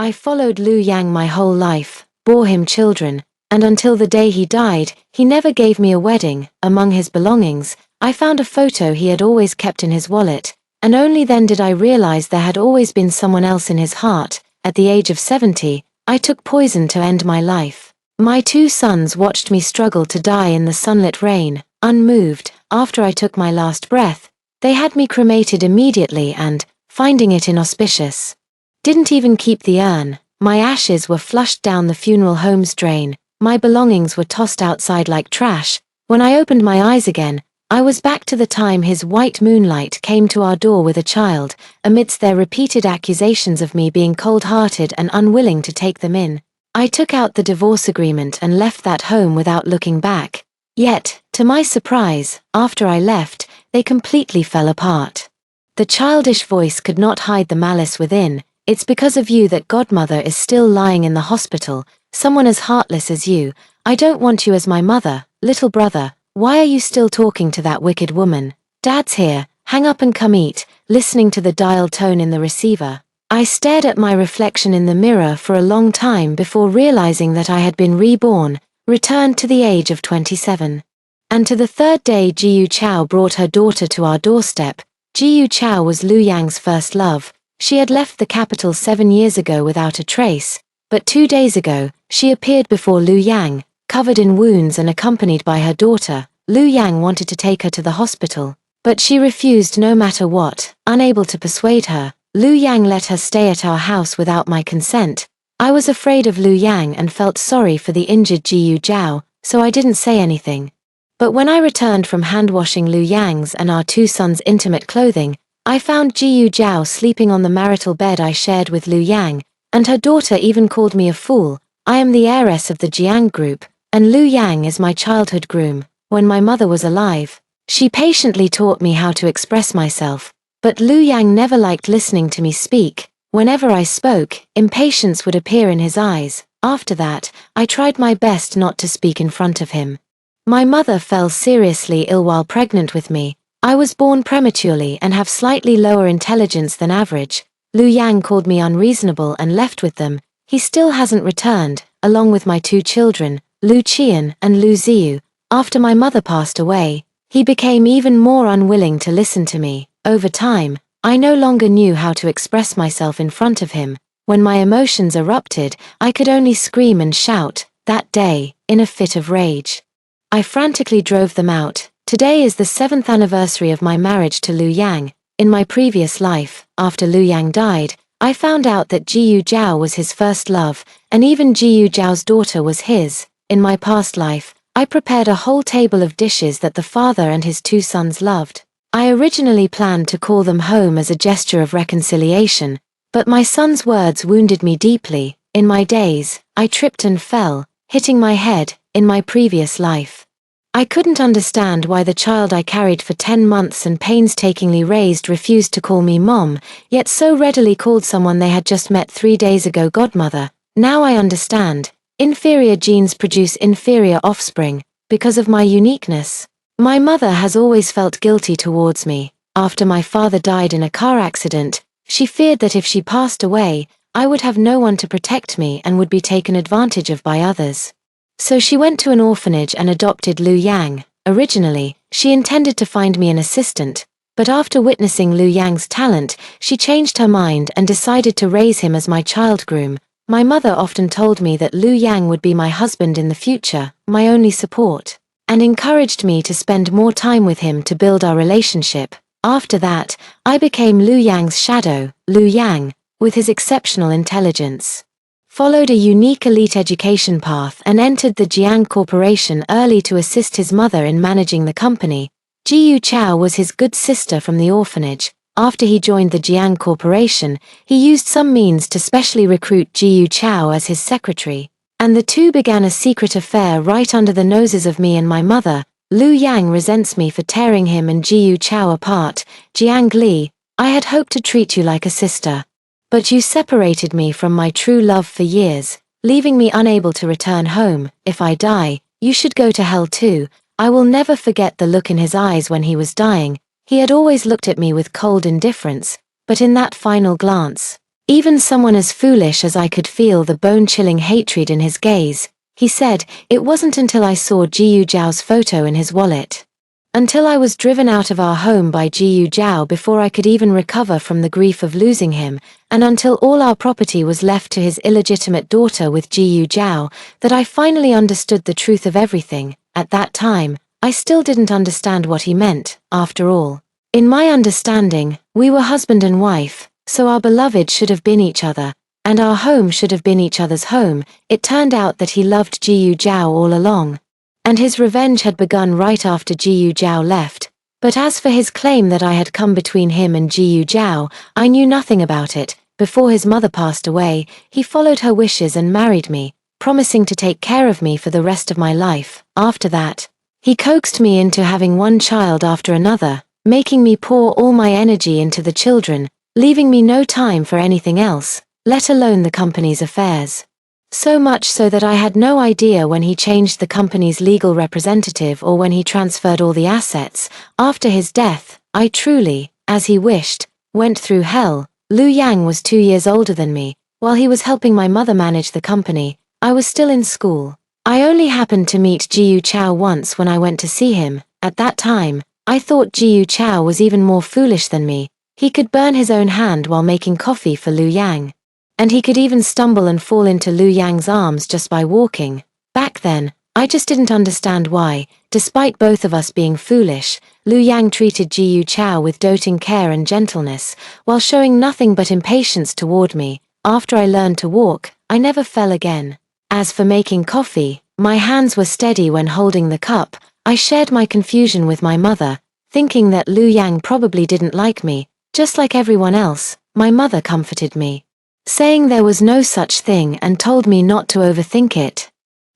I followed Liu Yang my whole life, bore him children, and until the day he died, he never gave me a wedding. Among his belongings, I found a photo he had always kept in his wallet, and only then did I realize there had always been someone else in his heart. At the age of 70, I took poison to end my life. My 2 sons watched me struggle to die in the sunlit rain, unmoved. After I took my last breath, they had me cremated immediately and, finding it inauspicious, didn't even keep the urn. My ashes were flushed down the funeral home's drain, my belongings were tossed outside like trash. When I opened my eyes again, I was back to the time his white moonlight came to our door with a child, amidst their repeated accusations of me being cold-hearted and unwilling to take them in. I took out the divorce agreement and left that home without looking back. Yet, to my surprise, after I left, they completely fell apart. The childish voice could not hide the malice within. It's because of you that Godmother is still lying in the hospital, someone as heartless as you. I don't want you as my mother, little brother. Why are you still talking to that wicked woman? Dad's here, hang up and come eat, listening to the dial tone in the receiver. I stared at my reflection in the mirror for a long time before realizing that I had been reborn, returned to the age of 27. And to the 3rd day Jiyu Chao brought her daughter to our doorstep. Jiyu Chao was Liu Yang's first love. She had left the capital 7 years ago without a trace, but 2 days ago, she appeared before Liu Yang, covered in wounds and accompanied by her daughter. Liu Yang wanted to take her to the hospital, but she refused no matter what. Unable to persuade her, Liu Yang let her stay at our house without my consent. I was afraid of Liu Yang and felt sorry for the injured Jiyu Zhao, so I didn't say anything. But when I returned from hand-washing Liu Yang's and our 2 sons' intimate clothing, I found Jiyu Zhao sleeping on the marital bed I shared with Liu Yang, and her daughter even called me a fool. I am the heiress of the Jiang group, and Liu Yang is my childhood groom. When my mother was alive, she patiently taught me how to express myself, but Liu Yang never liked listening to me speak. Whenever I spoke, impatience would appear in his eyes. After that, I tried my best not to speak in front of him. My mother fell seriously ill while pregnant with me. I was born prematurely and have slightly lower intelligence than average. Liu Yang called me unreasonable and left with them. He still hasn't returned, along with my 2 children, Liu Qian and Liu Ziyu. After my mother passed away, he became even more unwilling to listen to me. Over time, I no longer knew how to express myself in front of him. When my emotions erupted, I could only scream and shout. That day, in a fit of rage, I frantically drove them out. Today is the 7th anniversary of my marriage to Liu Yang. In my previous life, after Liu Yang died, I found out that Jiyu Zhao was his first love, and even Jiyu Zhao's daughter was his. In my past life, I prepared a whole table of dishes that the father and his 2 sons loved. I originally planned to call them home as a gesture of reconciliation, but my son's words wounded me deeply. In my days, I tripped and fell, hitting my head. In my previous life, I couldn't understand why the child I carried for 10 months and painstakingly raised refused to call me mom, yet so readily called someone they had just met 3 days ago godmother. Now I understand. Inferior genes produce inferior offspring, because of my uniqueness. My mother has always felt guilty towards me. After my father died in a car accident, she feared that if she passed away, I would have no one to protect me and would be taken advantage of by others. So she went to an orphanage and adopted Liu Yang. Originally, she intended to find me an assistant, but after witnessing Liu Yang's talent, she changed her mind and decided to raise him as my child groom. My mother often told me that Liu Yang would be my husband in the future, my only support, and encouraged me to spend more time with him to build our relationship. After that, I became Liu Yang's shadow. Liu Yang, with his exceptional intelligence, followed a unique elite education path and entered the Jiang Corporation early to assist his mother in managing the company. Jiyu Chao was his good sister from the orphanage. After he joined the Jiang Corporation, he used some means to specially recruit Jiyu Chao as his secretary, and the 2 began a secret affair right under the noses of me and my mother. Liu Yang resents me for tearing him and Jiyu Chao apart. Jiang Li, I had hoped to treat you like a sister, but you separated me from my true love for years, leaving me unable to return home. If I die, you should go to hell too. I will never forget the look in his eyes when he was dying. He had always looked at me with cold indifference, but in that final glance, Even someone as foolish as I could feel the bone-chilling hatred in his gaze. He said, "It wasn't until I saw Jiyu Zhao's photo in his wallet. Until I was driven out of our home by Jiyu Zhao before I could even recover from the grief of losing him, and until all our property was left to his illegitimate daughter with Jiyu Zhao, that I finally understood the truth of everything. At that time, I still didn't understand what he meant, after all. In my understanding, we were husband and wife, so our beloved should have been each other, and our home should have been each other's home. It turned out that he loved Jiyu Zhao all along. And his revenge had begun right after Jiyu Zhao left. But as for his claim that I had come between him and Jiyu Zhao, I knew nothing about it. Before his mother passed away, he followed her wishes and married me, promising to take care of me for the rest of my life. After that, he coaxed me into having one child after another, making me pour all my energy into the children, leaving me no time for anything else, let alone the company's affairs. So much so that I had no idea when he changed the company's legal representative or when he transferred all the assets. After his death, I truly, as he wished, went through hell. Lu Yang was 2 years older than me. While he was helping my mother manage the company, I was still in school. I only happened to meet Jiyu Zhao once when I went to see him. At that time, I thought Jiyu Zhao was even more foolish than me. He could burn his own hand while making coffee for Lu Yang. And he could even stumble and fall into Lu Yang's arms just by walking. Back then, I just didn't understand why, despite both of us being foolish, Lu Yang treated Jiyu Zhao with doting care and gentleness, while showing nothing but impatience toward me. After I learned to walk, I never fell again. As for making coffee, my hands were steady when holding the cup. I shared my confusion with my mother, thinking that Lu Yang probably didn't like me. Just like everyone else, my mother comforted me, saying there was no such thing and told me not to overthink it.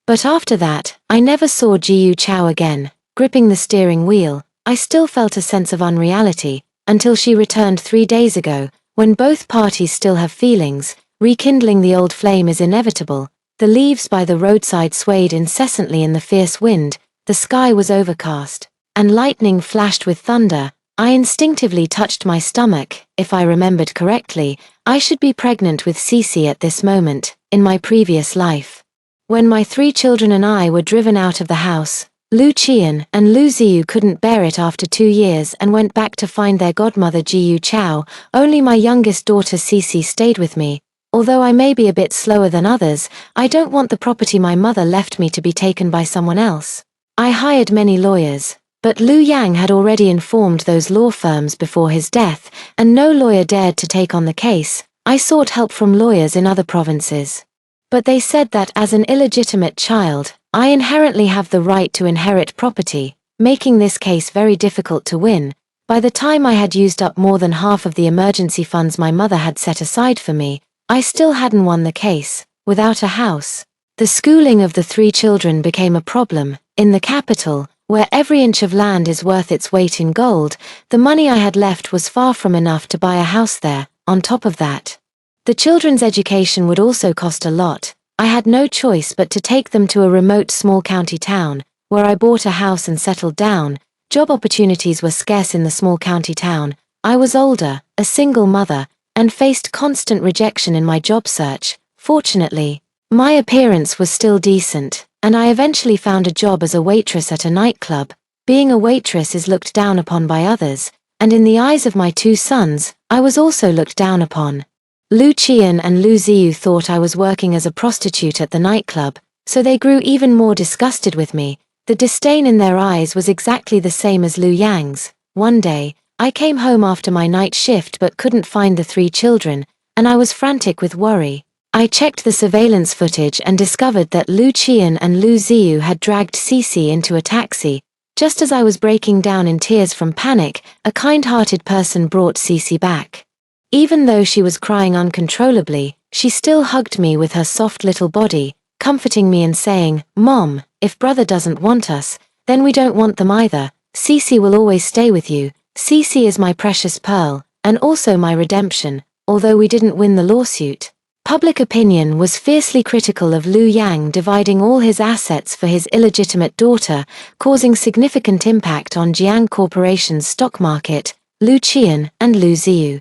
But after that, I never saw Jiyu Zhao again. Gripping the steering wheel, I still felt a sense of unreality, until she returned 3 days ago. When both parties still have feelings, rekindling the old flame is inevitable. The leaves by the roadside swayed incessantly in the fierce wind, the sky was overcast, and lightning flashed with thunder. I instinctively touched my stomach. If I remembered correctly, I should be pregnant with Cece at this moment, in my previous life. When my 3 children and I were driven out of the house, Lu Qian and Lu Ziyu couldn't bear it after 2 years and went back to find their godmother Jiyu Zhao. Only my youngest daughter Cece stayed with me. Although I may be a bit slower than others, I don't want the property my mother left me to be taken by someone else. I hired many lawyers, but Lu Yang had already informed those law firms before his death, and no lawyer dared to take on the case. I sought help from lawyers in other provinces. But they said that as an illegitimate child, I inherently have the right to inherit property, making this case very difficult to win. By the time I had used up more than half of the emergency funds my mother had set aside for me, I still hadn't won the case. Without a house, the schooling of the 3 children became a problem. In the capital, where every inch of land is worth its weight in gold, the money I had left was far from enough to buy a house there. On top of that, the children's education would also cost a lot. I had no choice but to take them to a remote small county town, where I bought a house and settled down. Job opportunities were scarce in the small county town. I was older, a single mother, and faced constant rejection in my job search. Fortunately, my appearance was still decent, and I eventually found a job as a waitress at a nightclub. Being a waitress is looked down upon by others, and in the eyes of my 2 sons, I was also looked down upon. Lu Qian and Lu Ziyu thought I was working as a prostitute at the nightclub, so they grew even more disgusted with me. The disdain in their eyes was exactly the same as Lu Yang's. One day, I came home after my night shift but couldn't find the 3 children, and I was frantic with worry. I checked the surveillance footage and discovered that Lu Qian and Lu Ziyu had dragged Cece into a taxi. Just as I was breaking down in tears from panic, a kind-hearted person brought Cece back. Even though she was crying uncontrollably, she still hugged me with her soft little body, comforting me and saying, "Mom, if brother doesn't want us, then we don't want them either. Cece will always stay with you. Cece is my precious pearl, and also my redemption." Although we didn't win the lawsuit, public opinion was fiercely critical of Lu Yang dividing all his assets for his illegitimate daughter, causing significant impact on Jiang Corporation's stock market. Lu Qian and Lu Ziyu,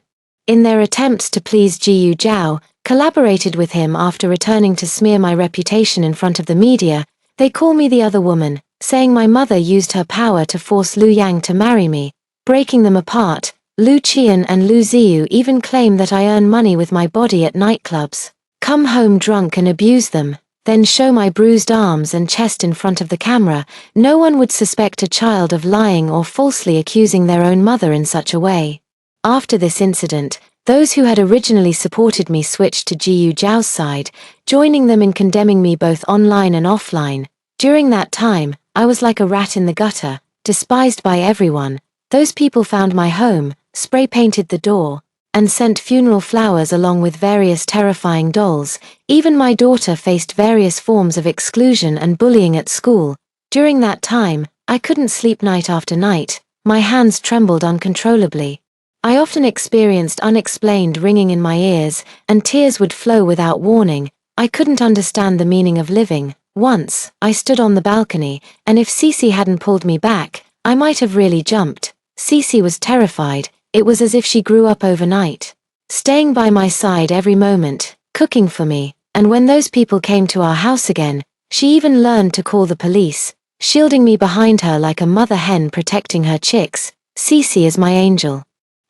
in their attempts to please Jiyu Zhao, collaborated with him after returning to smear my reputation in front of the media. They call me the other woman, saying my mother used her power to force Lu Yang to marry me, breaking them apart. Lu Qian and Lu Ziyu even claim that I earn money with my body at nightclubs, come home drunk and abuse them, then show my bruised arms and chest in front of the camera. No one would suspect a child of lying or falsely accusing their own mother in such a way. After this incident, those who had originally supported me switched to Jiyu Zhao's side, joining them in condemning me both online and offline. During that time, I was like a rat in the gutter, despised by everyone. Those people found my home, spray-painted the door, and sent funeral flowers along with various terrifying dolls. Even my daughter faced various forms of exclusion and bullying at school. During that time, I couldn't sleep night after night. My hands trembled uncontrollably. I often experienced unexplained ringing in my ears, and tears would flow without warning. I couldn't understand the meaning of living. Once, I stood on the balcony, and if Cece hadn't pulled me back, I might have really jumped. Cece was terrified. It was as if she grew up overnight, staying by my side every moment, cooking for me, and when those people came to our house again, she even learned to call the police, shielding me behind her like a mother hen protecting her chicks. Cece is my angel.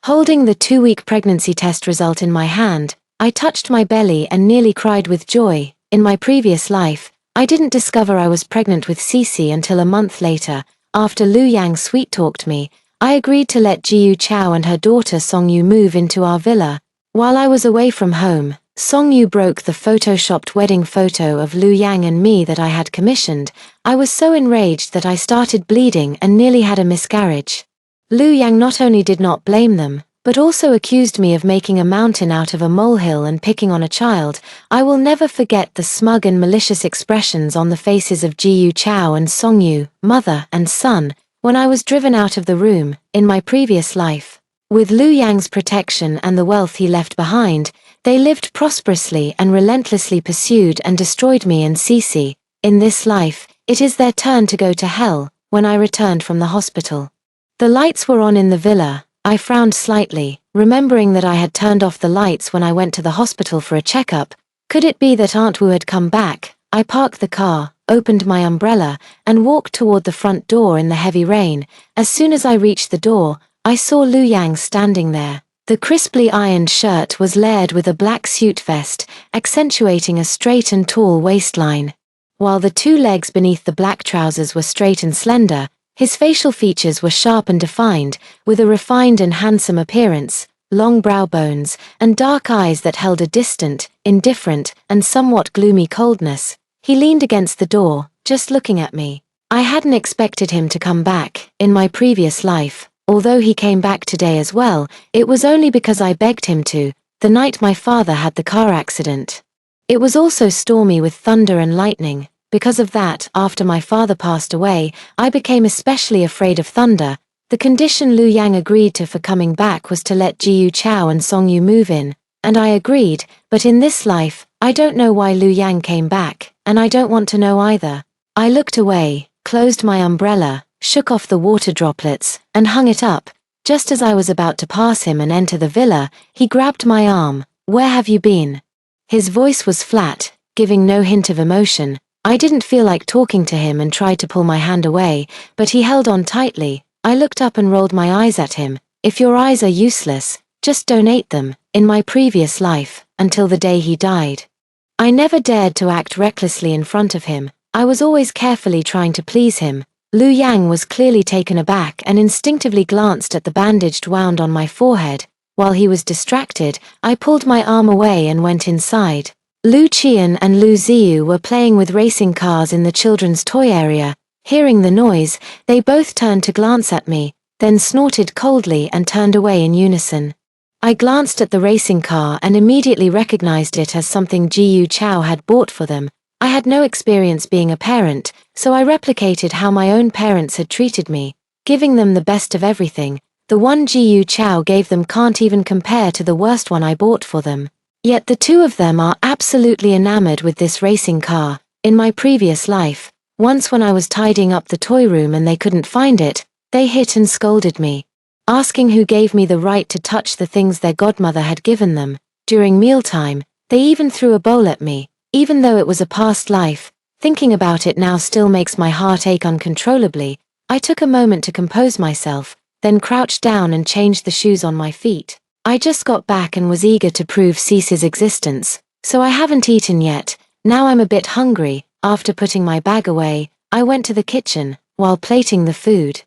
Holding the 2-week pregnancy test result in my hand, I touched my belly and nearly cried with joy. In my previous life, I didn't discover I was pregnant with Cece until a month later. After Lu Yang sweet-talked me, I agreed to let Jiyu Zhao and her daughter Songyu move into our villa. While I was away from home, Songyu broke the photoshopped wedding photo of Lu Yang and me that I had commissioned. I was so enraged that I started bleeding and nearly had a miscarriage. Lu Yang not only did not blame them, but also accused me of making a mountain out of a molehill and picking on a child. I will never forget the smug and malicious expressions on the faces of Jiyu Zhao and Songyu, mother and son, when I was driven out of the room. In my previous life, with Lu Yang's protection and the wealth he left behind, they lived prosperously and relentlessly pursued and destroyed me and Cece. In this life, it is their turn to go to hell. When I returned from the hospital, the lights were on in the villa. I frowned slightly, remembering that I had turned off the lights when I went to the hospital for a checkup. Could it be that Aunt Wu had come back? I parked the car, opened my umbrella, and walked toward the front door in the heavy rain. As soon as I reached the door, I saw Lu Yang standing there. The crisply ironed shirt was layered with a black suit vest, accentuating a straight and tall waistline. While the 2 legs beneath the black trousers were straight and slender, his facial features were sharp and defined, with a refined and handsome appearance, long brow bones, and dark eyes that held a distant, indifferent, and somewhat gloomy coldness. He leaned against the door, just looking at me. I hadn't expected him to come back. In my previous life, although he came back today as well, it was only because I begged him to, the night my father had the car accident. It was also stormy with thunder and lightning. Because of that, after my father passed away, I became especially afraid of thunder. The condition Lu Yang agreed to for coming back was to let Jiyu Zhao and Songyu move in, and I agreed, but in this life, I don't know why Lu Yang came back, and I don't want to know either. I looked away, closed my umbrella, shook off the water droplets, and hung it up. Just as I was about to pass him and enter the villa, he grabbed my arm. "Where have you been?" His voice was flat, giving no hint of emotion. I didn't feel like talking to him and tried to pull my hand away, but he held on tightly. I looked up and rolled my eyes at him. "If your eyes are useless, just donate them." In my previous life, until the day he died, I never dared to act recklessly in front of him. I was always carefully trying to please him. Lu Yang was clearly taken aback and instinctively glanced at the bandaged wound on my forehead. While he was distracted, I pulled my arm away and went inside. Lu Qian and Lu Ziyu were playing with racing cars in the children's toy area. Hearing the noise, they both turned to glance at me, then snorted coldly and turned away in unison. I glanced at the racing car and immediately recognized it as something Jiyu Zhao had bought for them. I had no experience being a parent, so I replicated how my own parents had treated me, giving them the best of everything. The one Jiyu Zhao gave them can't even compare to the worst one I bought for them. Yet the 2 of them are absolutely enamored with this racing car. In my previous life, once when I was tidying up the toy room and they couldn't find it, they hit and scolded me. asking who gave me the right to touch the things their godmother had given them. During mealtime, they even threw a bowl at me, even though it was a past life. Thinking about it now still makes my heart ache uncontrollably. I took a moment to compose myself, then crouched down and changed the shoes on my feet. I just got back and was eager to prove Cece's existence, so I haven't eaten yet. Now I'm a bit hungry. After putting my bag away, I went to the kitchen. While plating the food,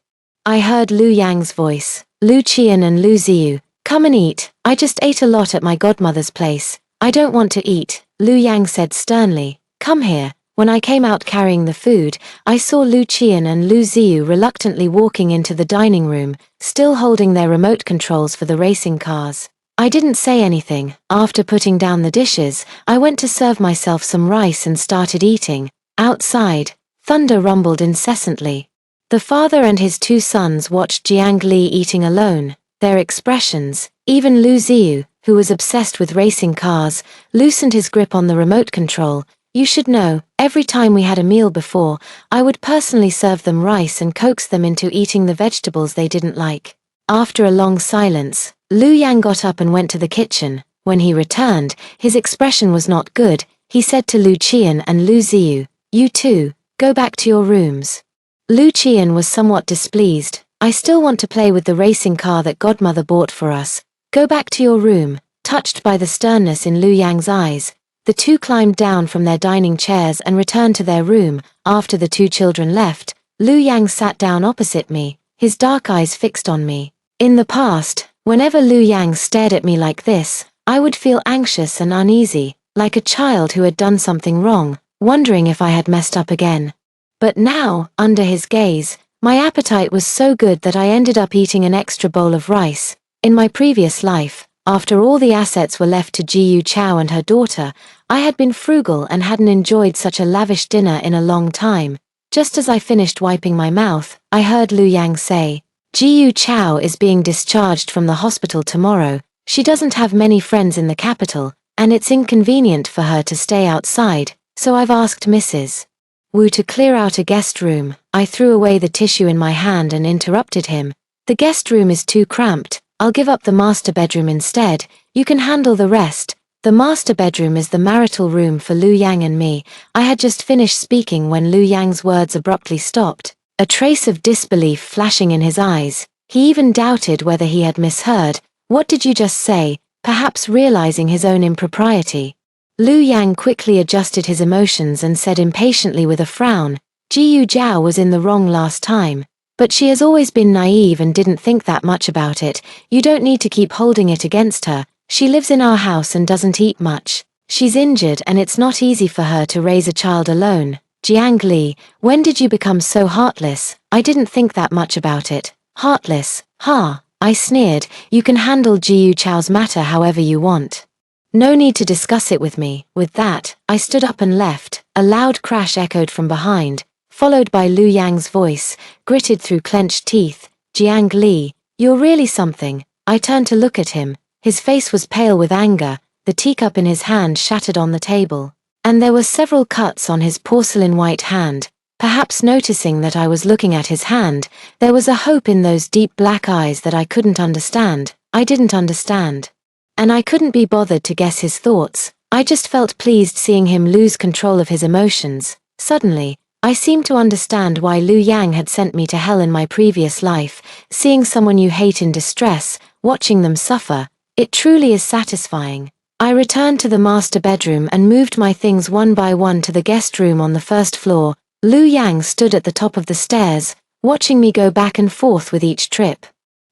I heard Lu Yang's voice. Lu Qian and Lu Ziyu, come and eat. I just ate a lot at my godmother's place. I don't want to eat, Lu Yang said sternly. Come here. When I came out carrying the food, I saw Lu Qian and Lu Ziyu reluctantly walking into the dining room, still holding their remote controls for the racing cars. I didn't say anything. After putting down the dishes, I went to serve myself some rice and started eating. Outside, thunder rumbled incessantly. The father and his two sons watched Jiang Li eating alone. Their expressions, even Lu Ziyu, who was obsessed with racing cars, loosened his grip on the remote control. You should know, every time we had a meal before, I would personally serve them rice and coax them into eating the vegetables they didn't like. After a long silence, Lu Yang got up and went to the kitchen. When he returned, his expression was not good. He said to Lu Qian and Lu Ziyu, "You two, go back to your rooms." Lu Qian was somewhat displeased. I still want to play with the racing car that godmother bought for us. Go back to your room. Touched by the sternness in Lu Yang's eyes, the two climbed down from their dining chairs and returned to their room. After the two children left, Lu Yang sat down opposite me, his dark eyes fixed on me. In the past, whenever Lu Yang stared at me like this, I would feel anxious and uneasy, like a child who had done something wrong, wondering if I had messed up again. But now, under his gaze, my appetite was so good that I ended up eating an extra bowl of rice. In my previous life, after all the assets were left to Jiyu Chao and her daughter, I had been frugal and hadn't enjoyed such a lavish dinner in a long time. Just as I finished wiping my mouth, I heard Lu Yang say, "Jiyu Chao is being discharged from the hospital tomorrow. She doesn't have many friends in the capital, and it's inconvenient for her to stay outside, so I've asked Mrs. Wu to clear out a guest room." I threw away the tissue in my hand and interrupted him. "The guest room is too cramped. I'll give up the master bedroom instead. You can handle the rest." The master bedroom is the marital room for Lu Yang and me. I had just finished speaking when Lu Yang's words abruptly stopped, a trace of disbelief flashing in his eyes. He even doubted whether he had misheard. "What did you just say?" Perhaps realizing his own impropriety. Lu Yang quickly adjusted his emotions and said impatiently with a frown, "Jiyu Zhao was in the wrong last time. But she has always been naive and didn't think that much about it. You don't need to keep holding it against her. She lives in our house and doesn't eat much. She's injured and it's not easy for her to raise a child alone." Jiang Li, when did you become so heartless? I didn't think that much about it. Heartless? Ha! I sneered. You can handle Jiyu Chao's matter however you want. No need to discuss it with me. With that, I stood up and left. A loud crash echoed from behind, followed by Lu Yang's voice, gritted through clenched teeth. "Jiang Li, you're really something." I turned to look at him. His face was pale with anger, the teacup in his hand shattered on the table, and there were several cuts on his porcelain white hand. Perhaps noticing that I was looking at his hand, there was a hope in those deep black eyes that I couldn't understand. I didn't understand. And I couldn't be bothered to guess his thoughts. I just felt pleased seeing him lose control of his emotions. Suddenly, I seemed to understand why Lu Yang had sent me to hell in my previous life. Seeing someone you hate in distress, watching them suffer, it truly is satisfying. I returned to the master bedroom and moved my things one by one to the guest room on the first floor. Lu Yang stood at the top of the stairs, watching me go back and forth with each trip.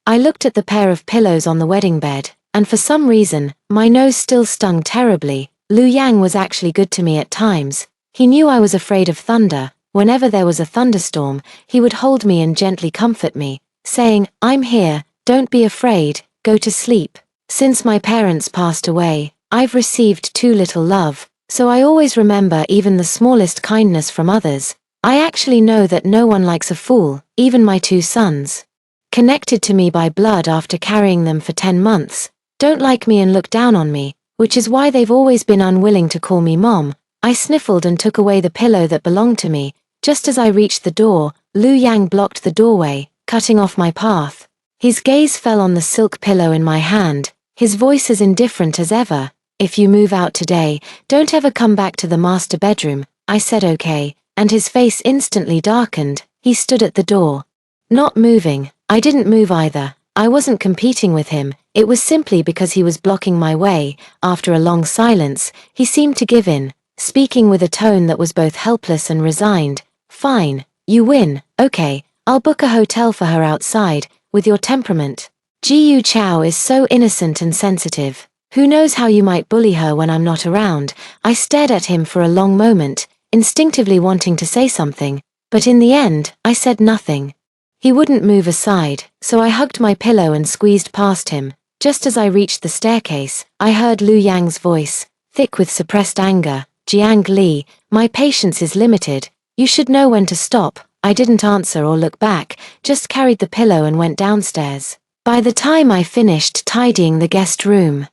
I looked at the pair of pillows on the wedding bed, and for some reason, my nose still stung terribly. Lu Yang was actually good to me at times. He knew I was afraid of thunder. Whenever there was a thunderstorm, he would hold me and gently comfort me, saying, "I'm here, don't be afraid, go to sleep." Since my parents passed away, I've received too little love, so I always remember even the smallest kindness from others. I actually know that no one likes a fool, even my two sons, connected to me by blood after carrying them for 10 months, don't like me and look down on me, which is why they've always been unwilling to call me mom. I sniffled and took away the pillow that belonged to me. Just as I reached the door, Lu Yang blocked the doorway, cutting off my path. His gaze fell on the silk pillow in my hand, his voice as indifferent as ever. "If you move out today, don't ever come back to the master bedroom." I said okay, and his face instantly darkened. He stood at the door, not moving. I didn't move either. I wasn't competing with him, it was simply because he was blocking my way. After a long silence, he seemed to give in, speaking with a tone that was both helpless and resigned. "Fine, you win, okay, I'll book a hotel for her outside. With your temperament, Ji Chao is so innocent and sensitive. Who knows how you might bully her when I'm not around." I stared at him for a long moment, instinctively wanting to say something, but in the end, I said nothing. He wouldn't move aside, so I hugged my pillow and squeezed past him. Just as I reached the staircase, I heard Lu Yang's voice, thick with suppressed anger. "Jiang Li, my patience is limited. You should know when to stop." I didn't answer or look back, just carried the pillow and went downstairs. By the time I finished tidying the guest room,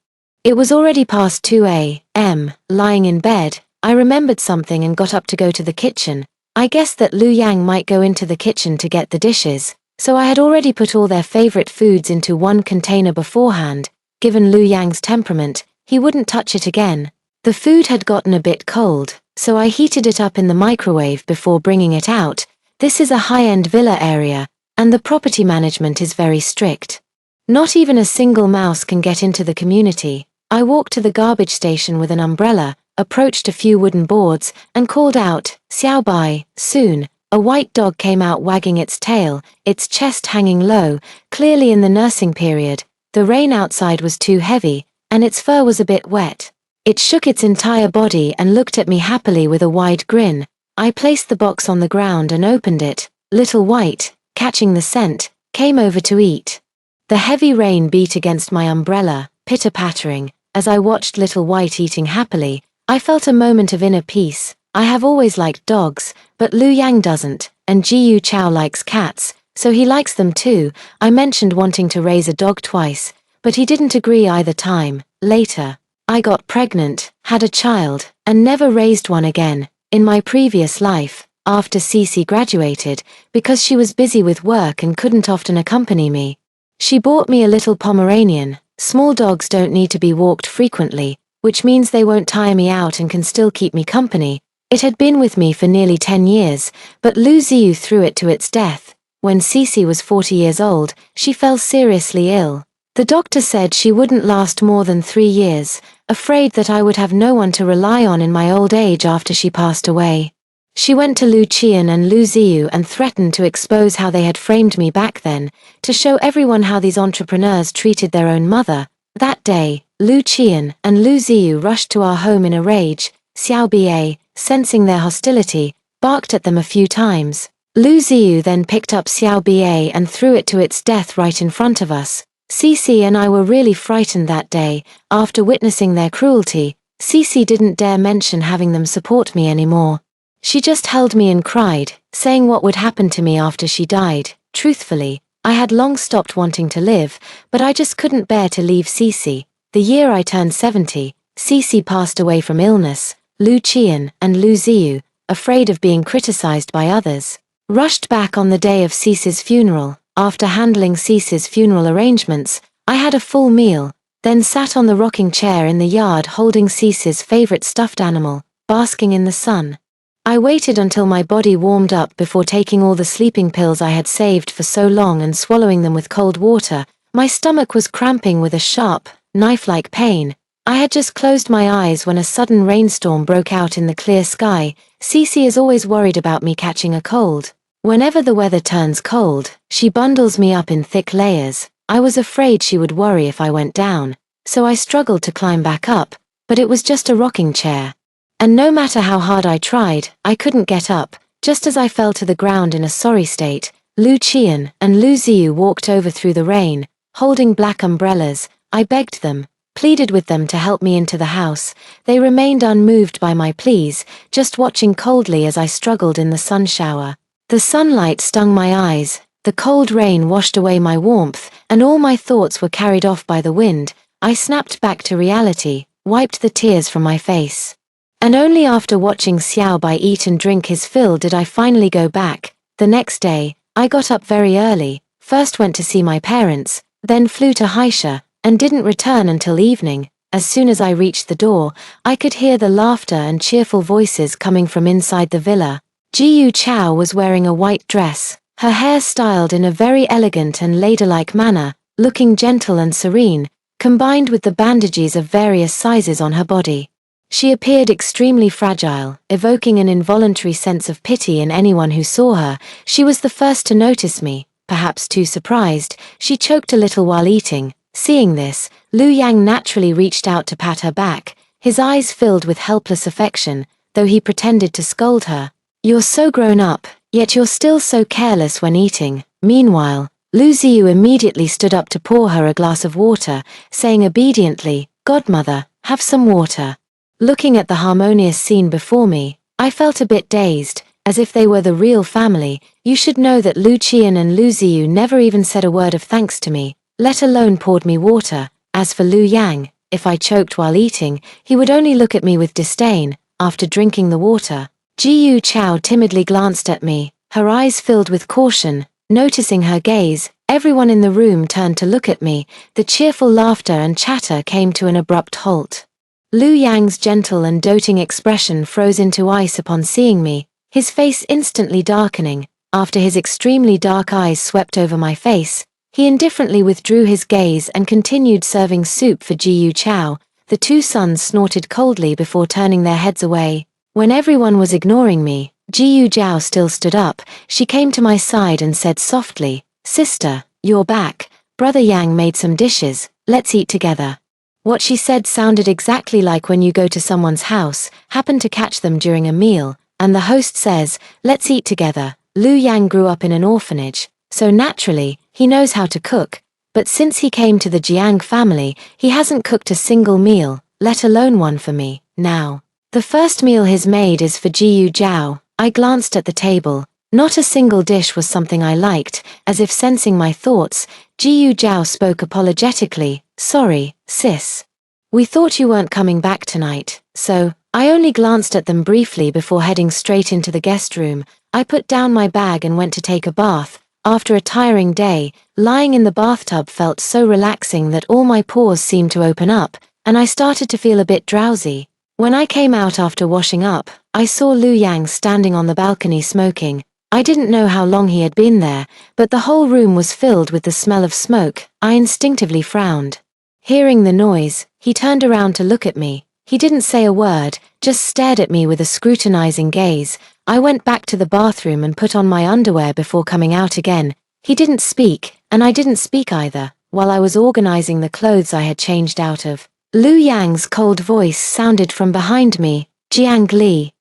it was already past 2 a.m. Lying in bed, I remembered something and got up to go to the kitchen. I guessed that Lu Yang might go into the kitchen to get the dishes, so I had already put all their favorite foods into one container beforehand. Given Lu Yang's temperament, he wouldn't touch it again. The food had gotten a bit cold, so I heated it up in the microwave before bringing it out. This is a high-end villa area, and the property management is very strict. Not even a single mouse can get into the community. I walked to the garbage station with an umbrella, approached a few wooden boards, and called out, "Xiao Bai." Soon, a white dog came out wagging its tail, its chest hanging low, clearly in the nursing period. The rain outside was too heavy, and its fur was a bit wet. It shook its entire body and looked at me happily with a wide grin. I placed the box on the ground and opened it. Little White, catching the scent, came over to eat. The heavy rain beat against my umbrella, pitter-pattering. As I watched Little White eating happily, I felt a moment of inner peace. I have always liked dogs, but Lu Yang doesn't, and Ji Chao likes cats, so he likes them too. I mentioned wanting to raise a dog twice, but he didn't agree either time. Later, I got pregnant, had a child, and never raised one again. In my previous life, after Cece graduated, because she was busy with work and couldn't often accompany me, she bought me a little Pomeranian. Small dogs don't need to be walked frequently, which means they won't tire me out and can still keep me company. It had been with me for nearly 10 years, but Lu Ziyu threw it to its death. When Cece was 40 years old, she fell seriously ill. The doctor said she wouldn't last more than 3 years, afraid that I would have no one to rely on in my old age after she passed away. She went to Lu Qian and Lu Ziyu and threatened to expose how they had framed me back then, to show everyone how these entrepreneurs treated their own mother. That day, Lu Qian and Lu Ziyu rushed to our home in a rage. Xiao Ba, sensing their hostility, barked at them a few times. Lu Ziyu then picked up Xiao Ba and threw it to its death right in front of us. Cece and I were really frightened that day. After witnessing their cruelty, Cece didn't dare mention having them support me anymore. She just held me and cried, saying what would happen to me after she died. Truthfully, I had long stopped wanting to live, but I just couldn't bear to leave Cece. The year I turned 70, Cece passed away from illness. Lu Qian and Lu Ziyu, afraid of being criticized by others, rushed back on the day of Cece's funeral. After handling Cece's funeral arrangements, I had a full meal, then sat on the rocking chair in the yard holding Cece's favorite stuffed animal, basking in the sun. I waited until my body warmed up before taking all the sleeping pills I had saved for so long and swallowing them with cold water. My stomach was cramping with a sharp, knife-like pain. I had just closed my eyes when a sudden rainstorm broke out in the clear sky. Cece is always worried about me catching a cold. Whenever the weather turns cold, she bundles me up in thick layers. I was afraid she would worry if I went down, so I struggled to climb back up, but it was just a rocking chair. And no matter how hard I tried, I couldn't get up. Just as I fell to the ground in a sorry state, Lu Qian and Lu Ziyu walked over through the rain, holding black umbrellas. I begged them, pleaded with them to help me into the house. They remained unmoved by my pleas, just watching coldly as I struggled in the sun shower. The sunlight stung my eyes, the cold rain washed away my warmth, and all my thoughts were carried off by the wind. I snapped back to reality, wiped the tears from my face. And only after watching Xiao Bai eat and drink his fill did I finally go back. The next day, I got up very early, first went to see my parents, then flew to Haisha, and didn't return until evening. As soon as I reached the door, I could hear the laughter and cheerful voices coming from inside the villa. Jiyu Chao was wearing a white dress, her hair styled in a very elegant and ladylike manner, looking gentle and serene, combined with the bandages of various sizes on her body. She appeared extremely fragile, evoking an involuntary sense of pity in anyone who saw her. She was the first to notice me, perhaps too surprised. She choked a little while eating. Seeing this, Lu Yang naturally reached out to pat her back, his eyes filled with helpless affection, though he pretended to scold her. "You're so grown up, yet you're still so careless when eating." Meanwhile, Lu Ziyu immediately stood up to pour her a glass of water, saying obediently, "Godmother, have some water." Looking at the harmonious scene before me, I felt a bit dazed, as if they were the real family. You should know that Lu Qian and Lu Ziyu never even said a word of thanks to me, let alone poured me water. As for Lu Yang, if I choked while eating, he would only look at me with disdain. After drinking the water, Jiyu Chao timidly glanced at me, her eyes filled with caution. Noticing her gaze, everyone in the room turned to look at me. The cheerful laughter and chatter came to an abrupt halt. Lu Yang's gentle and doting expression froze into ice upon seeing me, his face instantly darkening. After his extremely dark eyes swept over my face, he indifferently withdrew his gaze and continued serving soup for Jiyu Chao. The two sons snorted coldly before turning their heads away. When everyone was ignoring me, Jiyu Chao still stood up. She came to my side and said softly, "Sister, you're back. Brother Yang made some dishes, let's eat together." What she said sounded exactly like when you go to someone's house, happen to catch them during a meal, and the host says, "Let's eat together." Lu Yang grew up in an orphanage, so naturally, he knows how to cook, but since he came to the Jiang family, he hasn't cooked a single meal, let alone one for me. Now, the first meal he's made is for Jiyu Zhao. I glanced at the table. Not a single dish was something I liked. As if sensing my thoughts, Jiyu Zhao spoke apologetically, "Sorry, sis. We thought you weren't coming back tonight, so..." I only glanced at them briefly before heading straight into the guest room. I put down my bag and went to take a bath. After a tiring day, lying in the bathtub felt so relaxing that all my pores seemed to open up, and I started to feel a bit drowsy. When I came out after washing up, I saw Lu Yang standing on the balcony smoking. I didn't know how long he had been there, but the whole room was filled with the smell of smoke. I instinctively frowned. Hearing the noise, he turned around to look at me. He didn't say a word, just stared at me with a scrutinizing gaze. I went back to the bathroom and put on my underwear before coming out again. He didn't speak, and I didn't speak either, while I was organizing the clothes I had changed out of. Lu Yang's cold voice sounded from behind me, "Jiang Li.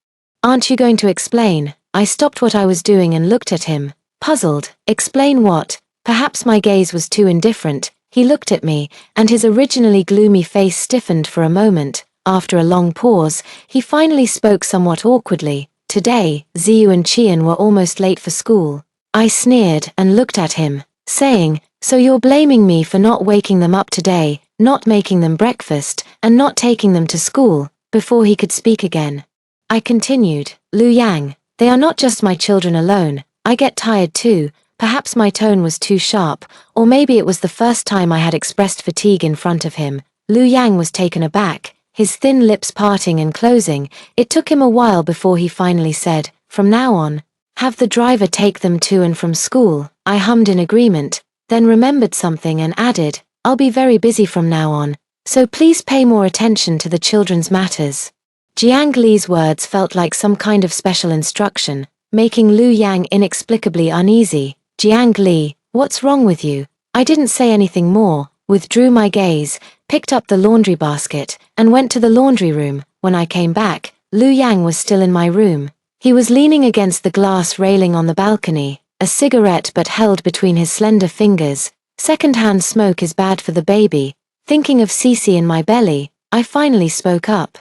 Aren't you going to explain?" I stopped what I was doing and looked at him, puzzled. Explain what? Perhaps my gaze was too indifferent. He looked at me, and his originally gloomy face stiffened for a moment. After a long pause, he finally spoke somewhat awkwardly. "Today, Ziyu and Qian were almost late for school." I sneered and looked at him, saying, "So you're blaming me for not waking them up today, not making them breakfast, and not taking them to school?" Before he could speak again, I continued, "Lu Yang, they are not just my children alone. I get tired too." Perhaps my tone was too sharp, or maybe it was the first time I had expressed fatigue in front of him. Lu Yang was taken aback, his thin lips parting and closing. It took him a while before he finally said, "From now on, have the driver take them to and from school." I hummed in agreement, then remembered something and added, "I'll be very busy from now on, so please pay more attention to the children's matters." Jiang Li's words felt like some kind of special instruction, making Lu Yang inexplicably uneasy. "Jiang Li, what's wrong with you?" I didn't say anything more, withdrew my gaze, picked up the laundry basket, and went to the laundry room. When I came back, Lu Yang was still in my room. He was leaning against the glass railing on the balcony, a cigarette butt held between his slender fingers. "Second-hand smoke is bad for the baby." Thinking of Cece in my belly, I finally spoke up.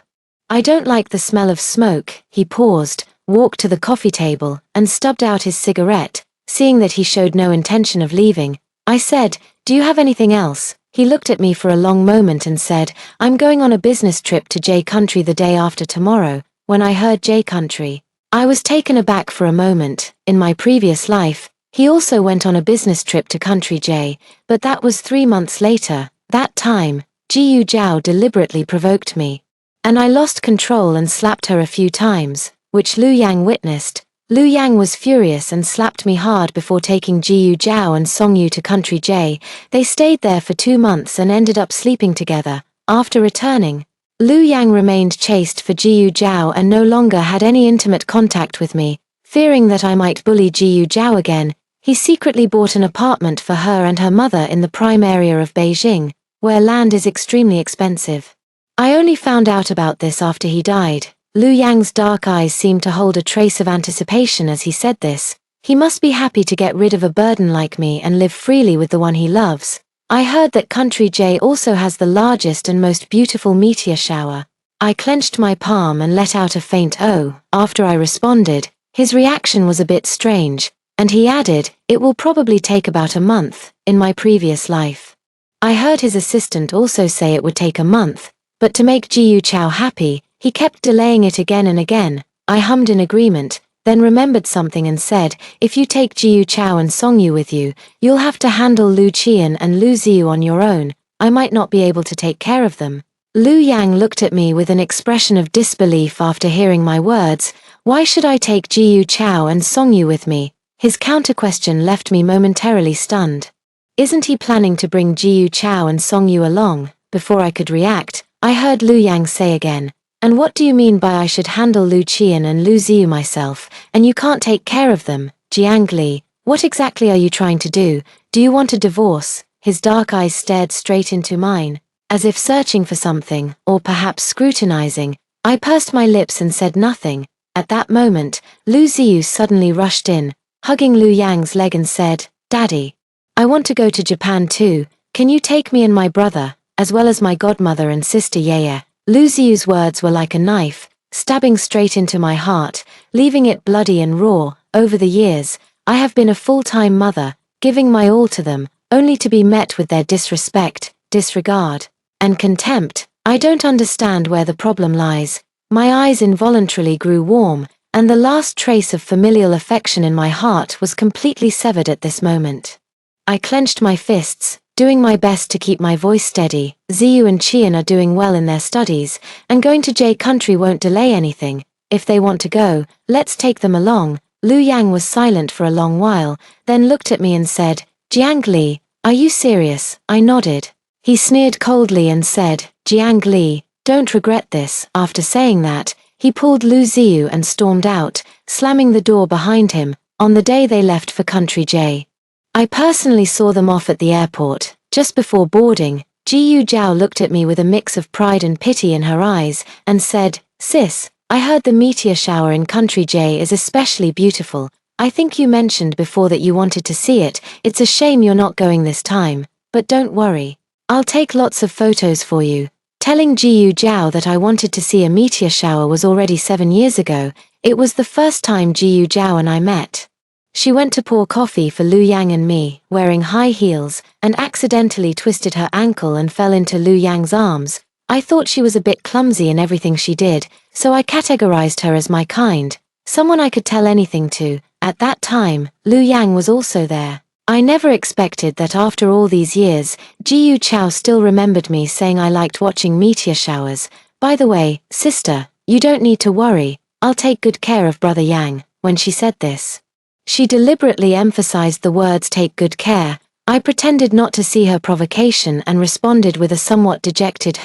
"I don't like the smell of smoke." He paused, walked to the coffee table, and stubbed out his cigarette. Seeing that he showed no intention of leaving, I said, "Do you have anything else?" He looked at me for a long moment and said, "I'm going on a business trip to J Country the day after tomorrow." When I heard J Country, I was taken aback for a moment. In my previous life, He also went on a business trip to Country J, but that was 3 months later. That time, Jiyu Zhao deliberately provoked me. And I lost control and slapped her a few times, which Lu Yang witnessed. Lu Yang was furious and slapped me hard before taking Jiyu Zhao and Songyu to Country J. They stayed there for 2 months and ended up sleeping together. After returning, Lu Yang remained chaste for Jiyu Zhao and no longer had any intimate contact with me. Fearing that I might bully Jiyu Zhao again, he secretly bought an apartment for her and her mother in the prime area of Beijing, where land is extremely expensive. I only found out about this after he died. Lu Yang's dark eyes seemed to hold a trace of anticipation as he said this. He must be happy to get rid of a burden like me and live freely with the one he loves. I heard that Country J also has the largest and most beautiful meteor shower. I clenched my palm and let out a faint "oh" after I responded. His reaction was a bit strange, and he added, "It will probably take about a month. In my previous life, I heard his assistant also say it would take a month, but to make Jiyu Zhao happy, he kept delaying it again and again." I hummed in agreement, then remembered something and said, "If you take Jiyu Zhao and Songyu with you, you'll have to handle Lu Qian and Lu Ziyu on your own. I might not be able to take care of them." Lu Yang looked at me with an expression of disbelief after hearing my words. Why should I take Jiyu Zhao and Songyu with me? His counter-question left me momentarily stunned. Isn't he planning to bring Jiyu Zhao and Songyu along? Before I could react, I heard Lu Yang say again, "And what do you mean by I should handle Lu Qian and Lu Ziyu myself, and you can't take care of them? Jiang Li, what exactly are you trying to do? Do you want a divorce?" His dark eyes stared straight into mine, as if searching for something, or perhaps scrutinizing. I pursed my lips and said nothing. At that moment, Lu Ziyu suddenly rushed in, hugging Lu Yang's leg and said, "Daddy, I want to go to Japan too. Can you take me and my brother, as well as my godmother and sister Yeye?" Lu Ziyu's words were like a knife, stabbing straight into my heart, leaving it bloody and raw. Over the years, I have been a full-time mother, giving my all to them, only to be met with their disrespect, disregard, and contempt. I don't understand where the problem lies. My eyes involuntarily grew warm, and the last trace of familial affection in my heart was completely severed at this moment. I clenched my fists, doing my best to keep my voice steady. Ziyu and Qian are doing well in their studies, and going to J Country won't delay anything. If they want to go, let's take them along. Lu Yang was silent for a long while, then looked at me and said, "Jiang Li, are you serious?" I nodded. He sneered coldly and said, "Jiang Li, don't regret this." After saying that, he pulled Lu Ziyu and stormed out, slamming the door behind him. On the day they left for Country J, I personally saw them off at the airport. Just before boarding, Jiyu Zhao looked at me with a mix of pride and pity in her eyes, and said, "Sis, I heard the meteor shower in Country J is especially beautiful. I think you mentioned before that you wanted to see it. It's a shame you're not going this time, but don't worry. I'll take lots of photos for you." Telling Jiyu Zhao that I wanted to see a meteor shower was already 7 years ago. It was the first time Jiyu Zhao and I met. She went to pour coffee for Lu Yang and me, wearing high heels, and accidentally twisted her ankle and fell into Lu Yang's arms. I thought she was a bit clumsy in everything she did, so I categorized her as my kind, someone I could tell anything to. At that time, Lu Yang was also there. I never expected that after all these years, Jiyu Zhao still remembered me saying I liked watching meteor showers. "By the way, sister, you don't need to worry, I'll take good care of brother Yang." When she said this, she deliberately emphasized the words "take good care." I pretended not to see her provocation and responded with a somewhat dejected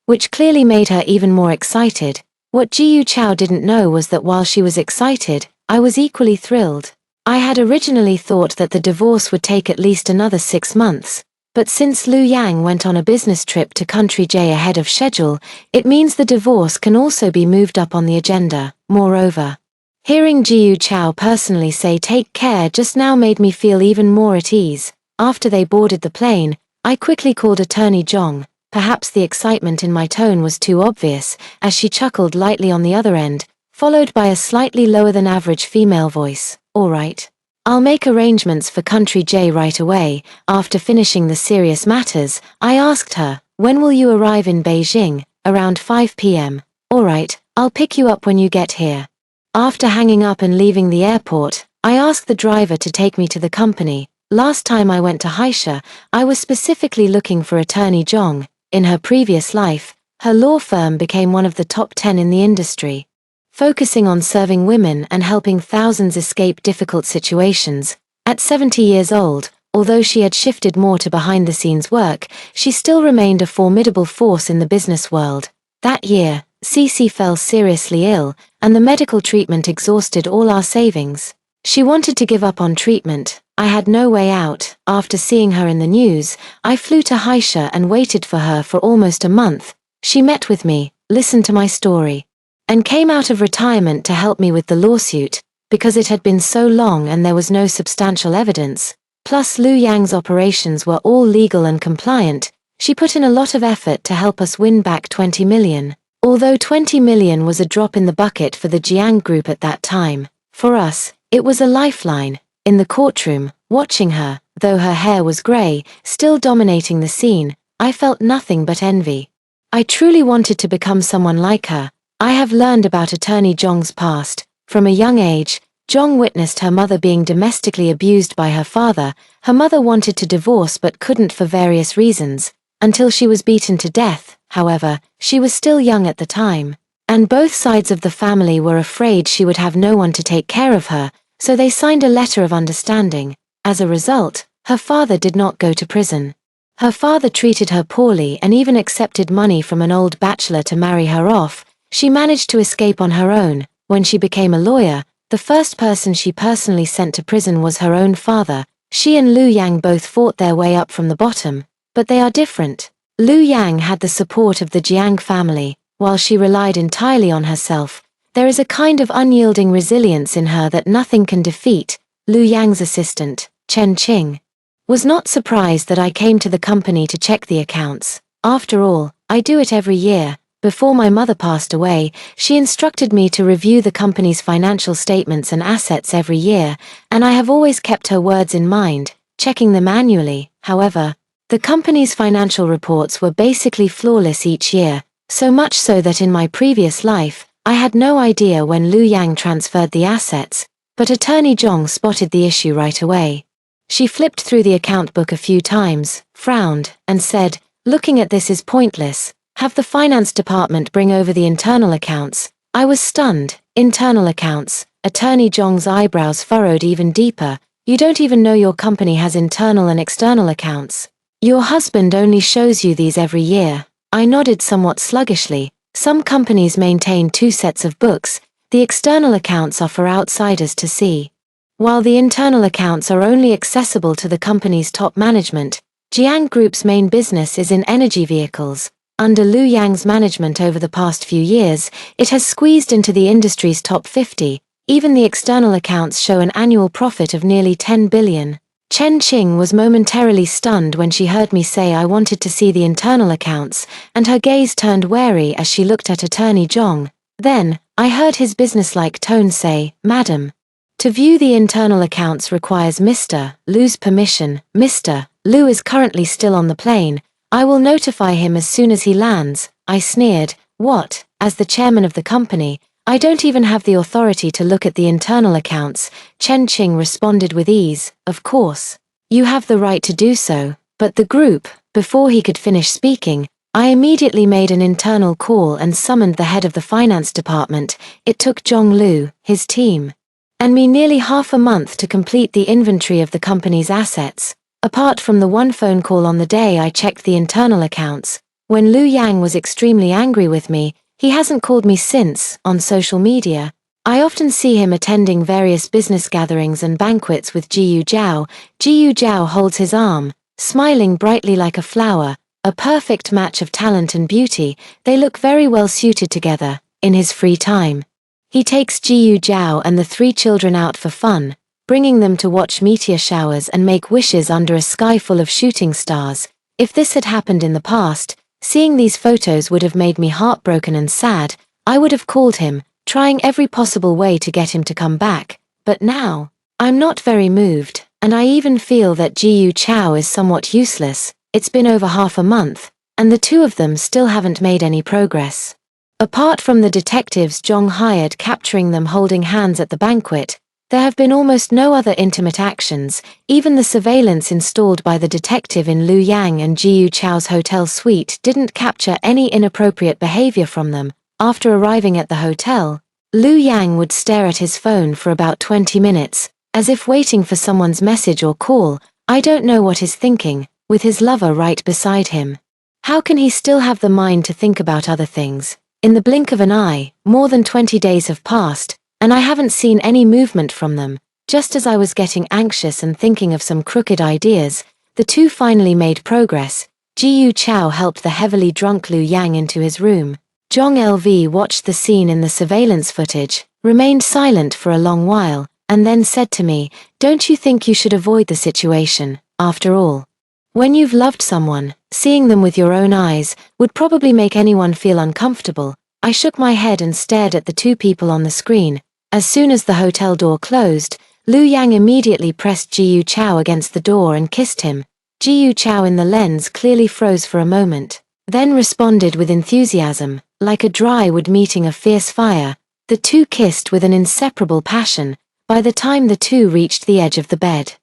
which clearly made her even more excited. What Jiyu Zhao didn't know was that while she was excited, I was equally thrilled. I had originally thought that the divorce would take at least another 6 months, but since Lu Yang went on a business trip to Country J ahead of schedule, it means the divorce can also be moved up on the agenda. Moreover, hearing Jiyu Zhao personally say "take care" just now made me feel even more at ease. After they boarded the plane, I quickly called Attorney Zhong. Perhaps the excitement in my tone was too obvious, as she chuckled lightly on the other end, followed by a slightly lower than average female voice. "All right. I'll make arrangements for Country J right away." After finishing the serious matters, I asked her, "When will you arrive in Beijing?" "Around 5 p.m. "All right, I'll pick you up when you get here." After hanging up and leaving the airport, I asked the driver to take me to the company. Last time I went to Haisha, I was specifically looking for attorney Jong. In her previous life, her law firm became one of the top 10 in the industry, focusing on serving women and helping thousands escape difficult situations. At 70 years old, although she had shifted more to behind-the-scenes work, she still remained a formidable force in the business world. That year, Cece fell seriously ill, and the medical treatment exhausted all our savings. She wanted to give up on treatment. I had no way out. After seeing her in the news, I flew to Haisha and waited for her for almost a month. She met with me, listened to my story, and came out of retirement to help me with the lawsuit, because it had been so long and there was no substantial evidence. Plus Lu Yang's operations were all legal and compliant. She put in a lot of effort to help us win back 20 million. Although 20 million was a drop in the bucket for the Jiang group at that time, for us, it was a lifeline. In the courtroom, watching her, though her hair was grey, still dominating the scene, I felt nothing but envy. I truly wanted to become someone like her. I have learned about attorney Zhong's past. From a young age, Zhong witnessed her mother being domestically abused by her father. Her mother wanted to divorce but couldn't for various reasons, until she was beaten to death. However, she was still young at the time, and both sides of the family were afraid she would have no one to take care of her, so they signed a letter of understanding. As a result, her father did not go to prison. Her father treated her poorly and even accepted money from an old bachelor to marry her off. She managed to escape on her own. When she became a lawyer, the first person she personally sent to prison was her own father. She and Lu Yang both fought their way up from the bottom, but they are different. Lu Yang had the support of the Jiang family, while she relied entirely on herself. There is a kind of unyielding resilience in her that nothing can defeat. Lu Yang's assistant, Chen Qing, was not surprised that I came to the company to check the accounts. After all, I do it every year. Before my mother passed away, she instructed me to review the company's financial statements and assets every year, and I have always kept her words in mind, checking them annually. However, the company's financial reports were basically flawless each year, so much so that in my previous life, I had no idea when Lu Yang transferred the assets, but attorney Zhong spotted the issue right away. She flipped through the account book a few times, frowned, and said, "Looking at this is pointless. Have the finance department bring over the internal accounts." I was stunned. Internal accounts? Attorney Zhong's eyebrows furrowed even deeper. "You don't even know your company has internal and external accounts. Your husband only shows you these every year." I nodded somewhat sluggishly. Some companies maintain 2 sets of books. The external accounts are for outsiders to see, while the internal accounts are only accessible to the company's top management. Jiang Group's main business is in energy vehicles. Under Lu Yang's management over the past few years, it has squeezed into the industry's top 50. Even the external accounts show an annual profit of nearly 10 billion. Chen Qing was momentarily stunned when she heard me say I wanted to see the internal accounts, and her gaze turned wary as she looked at attorney Zhong. Then, I heard his businesslike tone say, "Madam, to view the internal accounts requires Mr. Lu's permission. Mr. Lu is currently still on the plane. I will notify him as soon as he lands." I sneered. "What? As the chairman of the company, I don't even have the authority to look at the internal accounts." Chen Qing responded with ease. "Of course, you have the right to do so, but the group..." Before he could finish speaking, I immediately made an internal call and summoned the head of the finance department. It took Zhong Lu, his team, and me nearly half a month to complete the inventory of the company's assets. Apart from the one phone call on the day I checked the internal accounts, when Lu Yang was extremely angry with me, he hasn't called me since. On social media, I often see him attending various business gatherings and banquets with Jiyu Zhao. Jiyu Zhao holds his arm, smiling brightly like a flower, a perfect match of talent and beauty. They look very well suited together. In his free time, he takes Jiyu Zhao and the 3 children out for fun, bringing them to watch meteor showers and make wishes under a sky full of shooting stars. If this had happened in the past, seeing these photos would have made me heartbroken and sad. I would have called him, trying every possible way to get him to come back. But now, I'm not very moved, and I even feel that Jiyu Chao is somewhat useless. It's been over half a month, and the 2 of them still haven't made any progress. Apart from the detectives Zhong hired capturing them holding hands at the banquet, There have been almost no other intimate actions. Even the surveillance installed by the detective in Lu Yang and Jiyu Chao's hotel suite didn't capture any inappropriate behavior from them. After arriving at the hotel, Lu Yang would stare at his phone for about 20 minutes, as if waiting for someone's message or call. I don't know what he's thinking, with his lover right beside him. How can he still have the mind to think about other things? In the blink of an eye, more than 20 days have passed, and I haven't seen any movement from them. Just as I was getting anxious and thinking of some crooked ideas, the two finally made progress. Jiyu Chao helped the heavily drunk Lu Yang into his room. Zhong LV watched the scene in the surveillance footage, remained silent for a long while, and then said to me, "Don't you think you should avoid the situation? After all, when you've loved someone, seeing them with your own eyes would probably make anyone feel uncomfortable." I shook my head and stared at the two people on the screen. As soon as the hotel door closed, Lu Yang immediately pressed Jiyu Chao against the door and kissed him. Jiyu Chao in the lens clearly froze for a moment, then responded with enthusiasm, like a dry wood meeting a fierce fire. The two kissed with an inseparable passion. By the time the two reached the edge of the bed,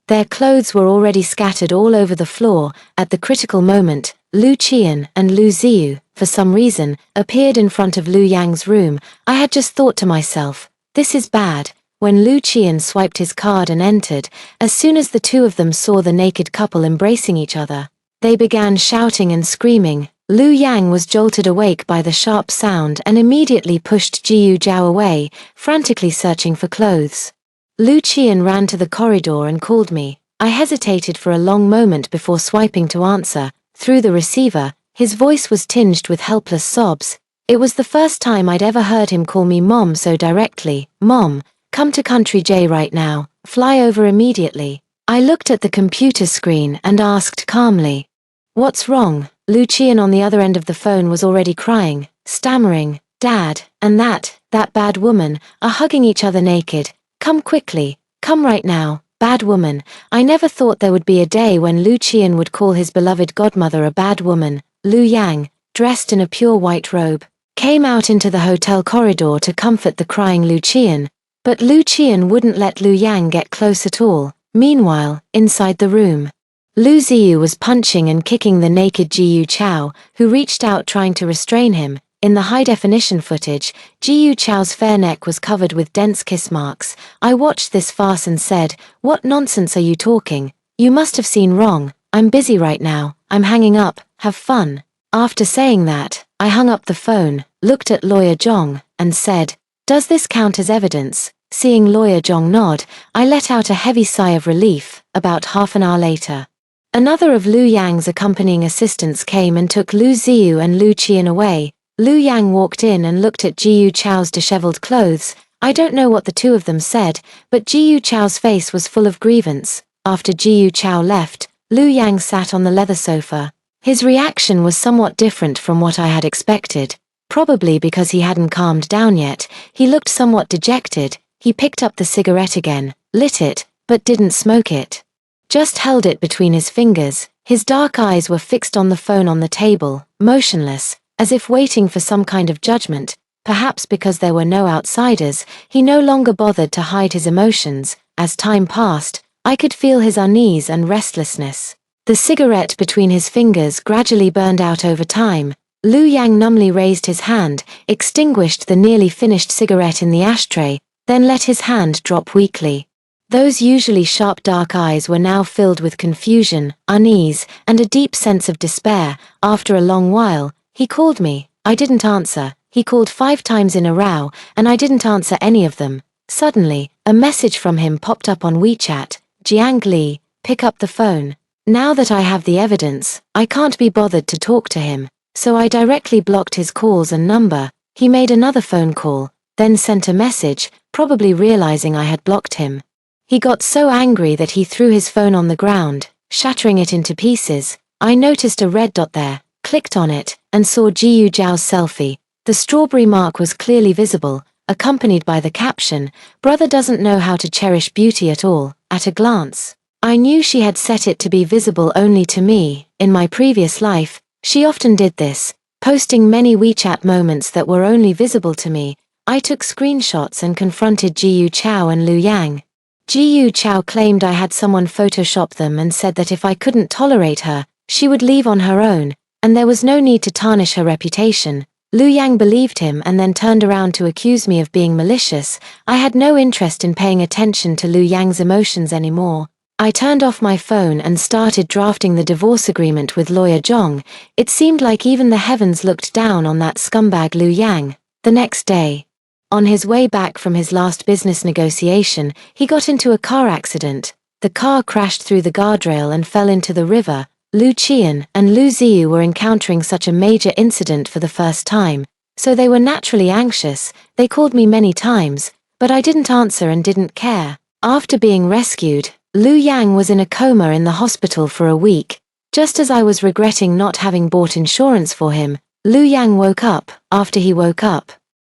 their clothes were already scattered all over the floor. At the critical moment, Lu Qian and Lu Ziyu, for some reason, appeared in front of Lu Yang's room. I had just thought to myself, this is bad, when Lu Qian swiped his card and entered. As soon as the two of them saw the naked couple embracing each other, they began shouting and screaming. Lu Yang was jolted awake by the sharp sound and immediately pushed Jiyu Zhao away, frantically searching for clothes. Lu Qian ran to the corridor and called me. I hesitated for a long moment before swiping to answer. Through the receiver, his voice was tinged with helpless sobs. It was the first time I'd ever heard him call me Mom so directly. "Mom, come to Country J right now, fly over immediately." I looked at the computer screen and asked calmly, "What's wrong?" Lu Qian on the other end of the phone was already crying, stammering, "Dad, and that bad woman, are hugging each other naked. Come quickly, come right now." Bad woman. I never thought there would be a day when Lu Qian would call his beloved godmother a bad woman. Lu Yang, dressed in a pure white robe, came out into the hotel corridor to comfort the crying Lu Qian, but Lu Qian wouldn't let Lu Yang get close at all. Meanwhile, inside the room, Lu Ziyu was punching and kicking the naked Jiyu Chao, who reached out trying to restrain him. In the high-definition footage, Jiyu Chao's fair neck was covered with dense kiss marks. I watched this farce and said, "What nonsense are you talking? You must have seen wrong. I'm busy right now. I'm hanging up. Have fun." After saying that, I hung up the phone, looked at Lawyer Zhong, and said, "Does this count as evidence?" Seeing Lawyer Zhong nod, I let out a heavy sigh of relief. About half an hour later, another of Lu Yang's accompanying assistants came and took Lu Ziyu and Lu Qian away. Lu Yang walked in and looked at Jiyu Chao's disheveled clothes. I don't know what the two of them said, but Jiyu Chao's face was full of grievance. After Jiyu Chao left, Lu Yang sat on the leather sofa. His reaction was somewhat different from what I had expected. Probably because he hadn't calmed down yet, he looked somewhat dejected. He picked up the cigarette again, lit it, but didn't smoke it. Just held it between his fingers. His dark eyes were fixed on the phone on the table, motionless, as if waiting for some kind of judgment. Perhaps because there were no outsiders, he no longer bothered to hide his emotions. As time passed, I could feel his unease and restlessness. The cigarette between his fingers gradually burned out over time. Lu Yang numbly raised his hand, extinguished the nearly finished cigarette in the ashtray, then let his hand drop weakly. Those usually sharp dark eyes were now filled with confusion, unease, and a deep sense of despair. After a long while, he called me. I didn't answer. He called 5 times in a row, and I didn't answer any of them. Suddenly, a message from him popped up on WeChat. "Jiang Li, pick up the phone. Now that I have the evidence, I can't be bothered to talk to him." So I directly blocked his calls and number. He made another phone call, then sent a message, probably realizing I had blocked him. He got so angry that he threw his phone on the ground, shattering it into pieces. I noticed a red dot there, clicked on it, and saw Jiyu Zhao's selfie. The strawberry mark was clearly visible, accompanied by the caption, "Brother doesn't know how to cherish beauty at all." At a glance, I knew she had set it to be visible only to me. In my previous life, she often did this, posting many WeChat moments that were only visible to me. I took screenshots and confronted Jiyu Chao and Lu Yang. Jiyu Chao claimed I had someone Photoshop them and said that if I couldn't tolerate her, she would leave on her own, and there was no need to tarnish her reputation. Lu Yang believed him and then turned around to accuse me of being malicious. I had no interest in paying attention to Lu Yang's emotions anymore. I turned off my phone and started drafting the divorce agreement with lawyer Zhong. It seemed like even the heavens looked down on that scumbag Lu Yang. The next day, on his way back from his last business negotiation, he got into a car accident. The car crashed through the guardrail and fell into the river. Lu Qian and Lu Ziyu were encountering such a major incident for the first time, so they were naturally anxious. They called me many times, but I didn't answer and didn't care. After being rescued, Lu Yang was in a coma in the hospital for a week. Just as I was regretting not having bought insurance for him, Lu Yang woke up. After he woke up,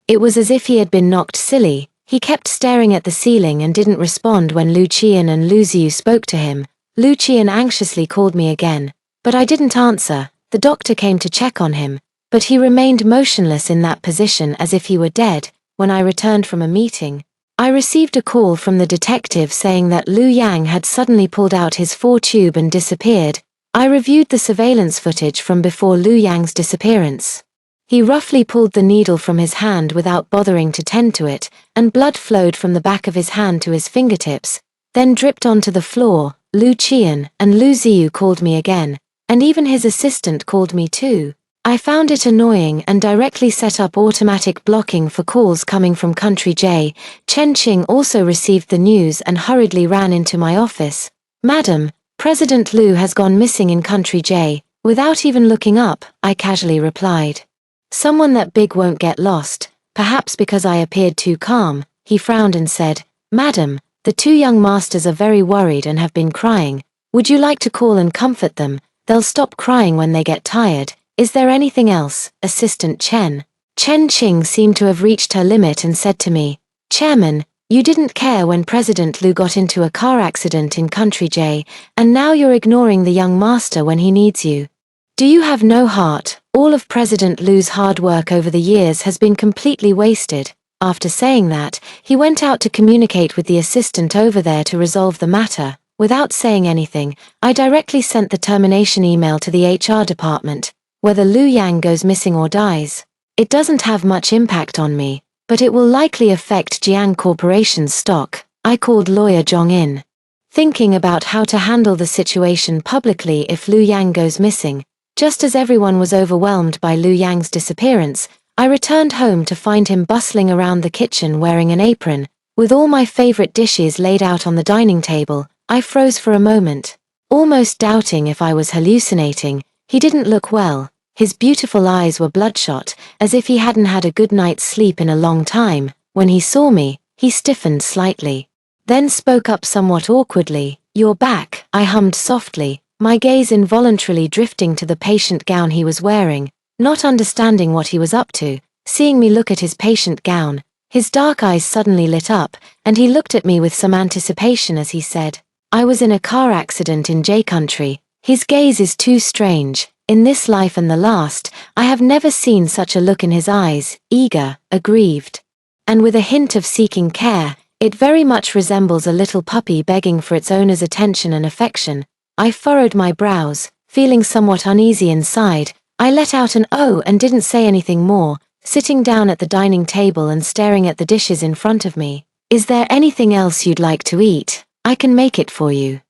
it was as if he had been knocked silly. He kept staring at the ceiling and didn't respond when Lu Qian and Lu Ziyu spoke to him. Lu Qian anxiously called me again, but I didn't answer. The doctor came to check on him, but he remained motionless in that position as if he were dead. When I returned from a meeting, I received a call from the detective saying that Lu Yang had suddenly pulled out his 4-tube and disappeared. I reviewed the surveillance footage from before Lu Yang's disappearance. He roughly pulled the needle from his hand without bothering to tend to it, and blood flowed from the back of his hand to his fingertips, then dripped onto the floor. Lu Qian and Lu Ziyu called me again, and even his assistant called me too. I found it annoying and directly set up automatic blocking for calls coming from Country J. Chen Qing also received the news and hurriedly ran into my office. "Madam, President Lu has gone missing in Country J." Without even looking up, I casually replied. "Someone that big won't get lost." Perhaps because I appeared too calm, he frowned and said, "Madam, the two young masters are very worried and have been crying. Would you like to call and comfort them? They'll stop crying when they get tired. Is there anything else?" Assistant Chen Qing seemed to have reached her limit and said to me, "Chairman, you didn't care when President Lu got into a car accident in Country J, and now you're ignoring the young master when he needs you. Do you have no heart? All of President Lu's hard work over the years has been completely wasted." After saying that, he went out to communicate with the assistant over there to resolve the matter. Without saying anything, I directly sent the termination email to the HR department. Whether Lu Yang goes missing or dies, it doesn't have much impact on me, but it will likely affect Jiang Corporation's stock. I called lawyer Zhong in, thinking about how to handle the situation publicly if Lu Yang goes missing. Just as everyone was overwhelmed by Lu Yang's disappearance, I returned home to find him bustling around the kitchen wearing an apron, with all my favorite dishes laid out on the dining table. I froze for a moment, almost doubting if I was hallucinating. He didn't look well. His beautiful eyes were bloodshot, as if he hadn't had a good night's sleep in a long time. When he saw me, he stiffened slightly, then spoke up somewhat awkwardly. "You're back," I hummed softly, my gaze involuntarily drifting to the patient gown he was wearing. Not understanding what he was up to, seeing me look at his patient gown, his dark eyes suddenly lit up, and he looked at me with some anticipation as he said, "I was in a car accident in J Country." His gaze is too strange. In this life and the last, I have never seen such a look in his eyes, eager, aggrieved, and with a hint of seeking care. It very much resembles a little puppy begging for its owner's attention and affection. I furrowed my brows, feeling somewhat uneasy inside. I let out an "oh" and didn't say anything more, sitting down at the dining table and staring at the dishes in front of me. "Is there anything else you'd like to eat? I can make it for you."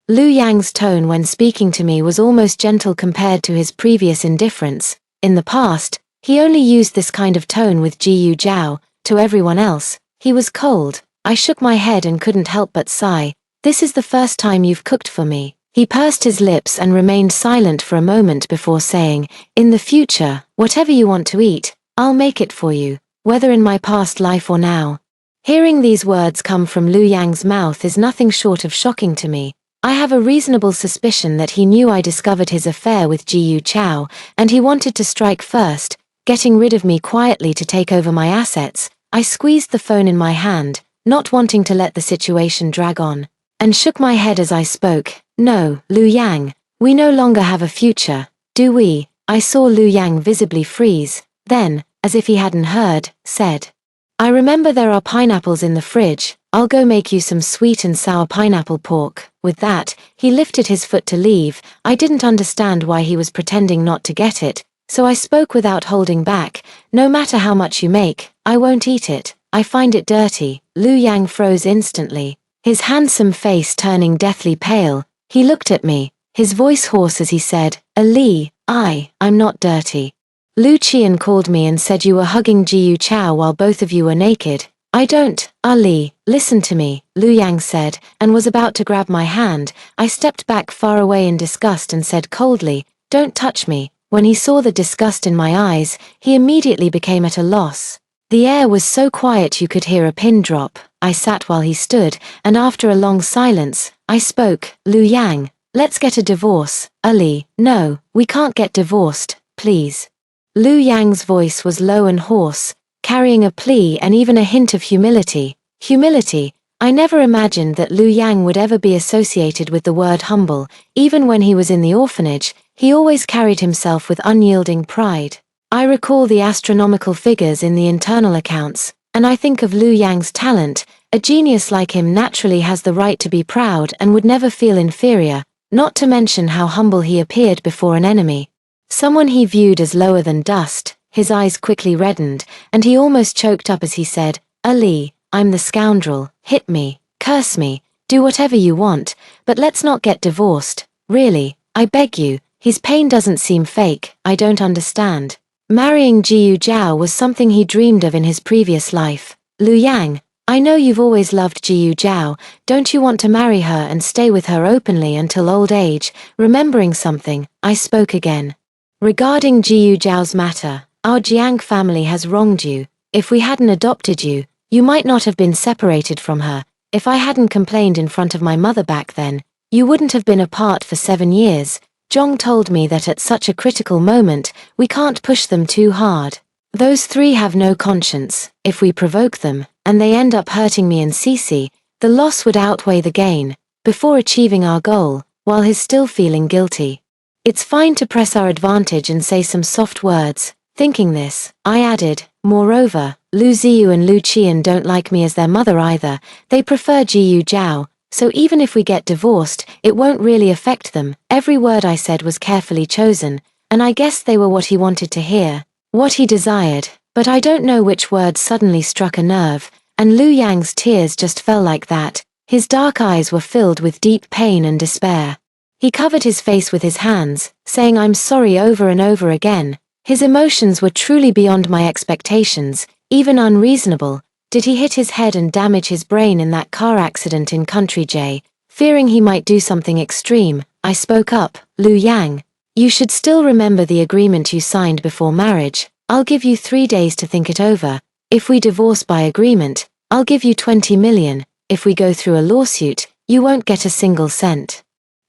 Lu Yang's tone when speaking to me was almost gentle compared to his previous indifference. In the past, he only used this kind of tone with Jiyu Zhao. To everyone else, he was cold. I shook my head and couldn't help but sigh. "This is the first time you've cooked for me." He pursed his lips and remained silent for a moment before saying, "In the future, whatever you want to eat, I'll make it for you, whether in my past life or now." Hearing these words come from Lu Yang's mouth is nothing short of shocking to me. I have a reasonable suspicion that he knew I discovered his affair with Jiyu Chao, and he wanted to strike first, getting rid of me quietly to take over my assets. I squeezed the phone in my hand, not wanting to let the situation drag on, and shook my head as I spoke. "No, Lu Yang, we no longer have a future, do we?" I saw Lu Yang visibly freeze, then, as if he hadn't heard, said, I remember there are pineapples in the fridge. I'll go make you some sweet and sour pineapple pork. With that, he lifted his foot to leave. I didn't understand why he was pretending not to get it, so I spoke without holding back. No matter how much you make, I won't eat it. I find it dirty. Lu Yang froze instantly, his handsome face turning deathly pale. He looked at me, his voice hoarse as he said, Ali, I'm not dirty. Lu Qian called me and said you were hugging Jiyu Chao while both of you were naked. I don't, Ali, listen to me, Lu Yang said, and was about to grab my hand. I stepped back far away in disgust and said coldly, don't touch me. When he saw the disgust in my eyes, he immediately became at a loss. The air was so quiet you could hear a pin drop. I sat while he stood, and after a long silence, I spoke, Lu Yang, let's get a divorce. Ali, no, we can't get divorced, please. Lu Yang's voice was low and hoarse, carrying a plea and even a hint of humility. Humility. I never imagined that Lu Yang would ever be associated with the word humble. Even when he was in the orphanage, he always carried himself with unyielding pride. I recall the astronomical figures in the internal accounts, and I think of Lu Yang's talent. A genius like him naturally has the right to be proud and would never feel inferior, not to mention how humble he appeared before an enemy. Someone he viewed as lower than dust. His eyes quickly reddened, and he almost choked up as he said, Ali, I'm the scoundrel, hit me, curse me, do whatever you want, but let's not get divorced, really, I beg you. His pain doesn't seem fake. I don't understand. Marrying Jiyu Zhao was something he dreamed of in his previous life. Lu Yang, I know you've always loved Jiyu Zhao. Don't you want to marry her and stay with her openly until old age? Remembering something, I spoke again. Regarding Jiyu Zhao's matter, our Jiang family has wronged you. If we hadn't adopted you, you might not have been separated from her. If I hadn't complained in front of my mother back then, you wouldn't have been apart for 7 years. Zhong told me that at such a critical moment, we can't push them too hard. Those three have no conscience. If we provoke them, and they end up hurting me and Cece, the loss would outweigh the gain. Before achieving our goal, while he's still feeling guilty, it's fine to press our advantage and say some soft words. Thinking this, I added, moreover, Lu Ziyu and Lu Qian don't like me as their mother either. They prefer Jiyu Zhao, so even if we get divorced, it won't really affect them. Every word I said was carefully chosen, and I guess they were what he wanted to hear, what he desired, but I don't know which words suddenly struck a nerve, and Lu Yang's tears just fell like that. His dark eyes were filled with deep pain and despair. He covered his face with his hands, saying I'm sorry over and over again. His emotions were truly beyond my expectations, even unreasonable. Did he hit his head and damage his brain in that car accident in Country J? Fearing he might do something extreme, I spoke up, Lu Yang. You should still remember the agreement you signed before marriage. I'll give you 3 days to think it over. If we divorce by agreement, I'll give you 20 million. If we go through a lawsuit, you won't get a single cent.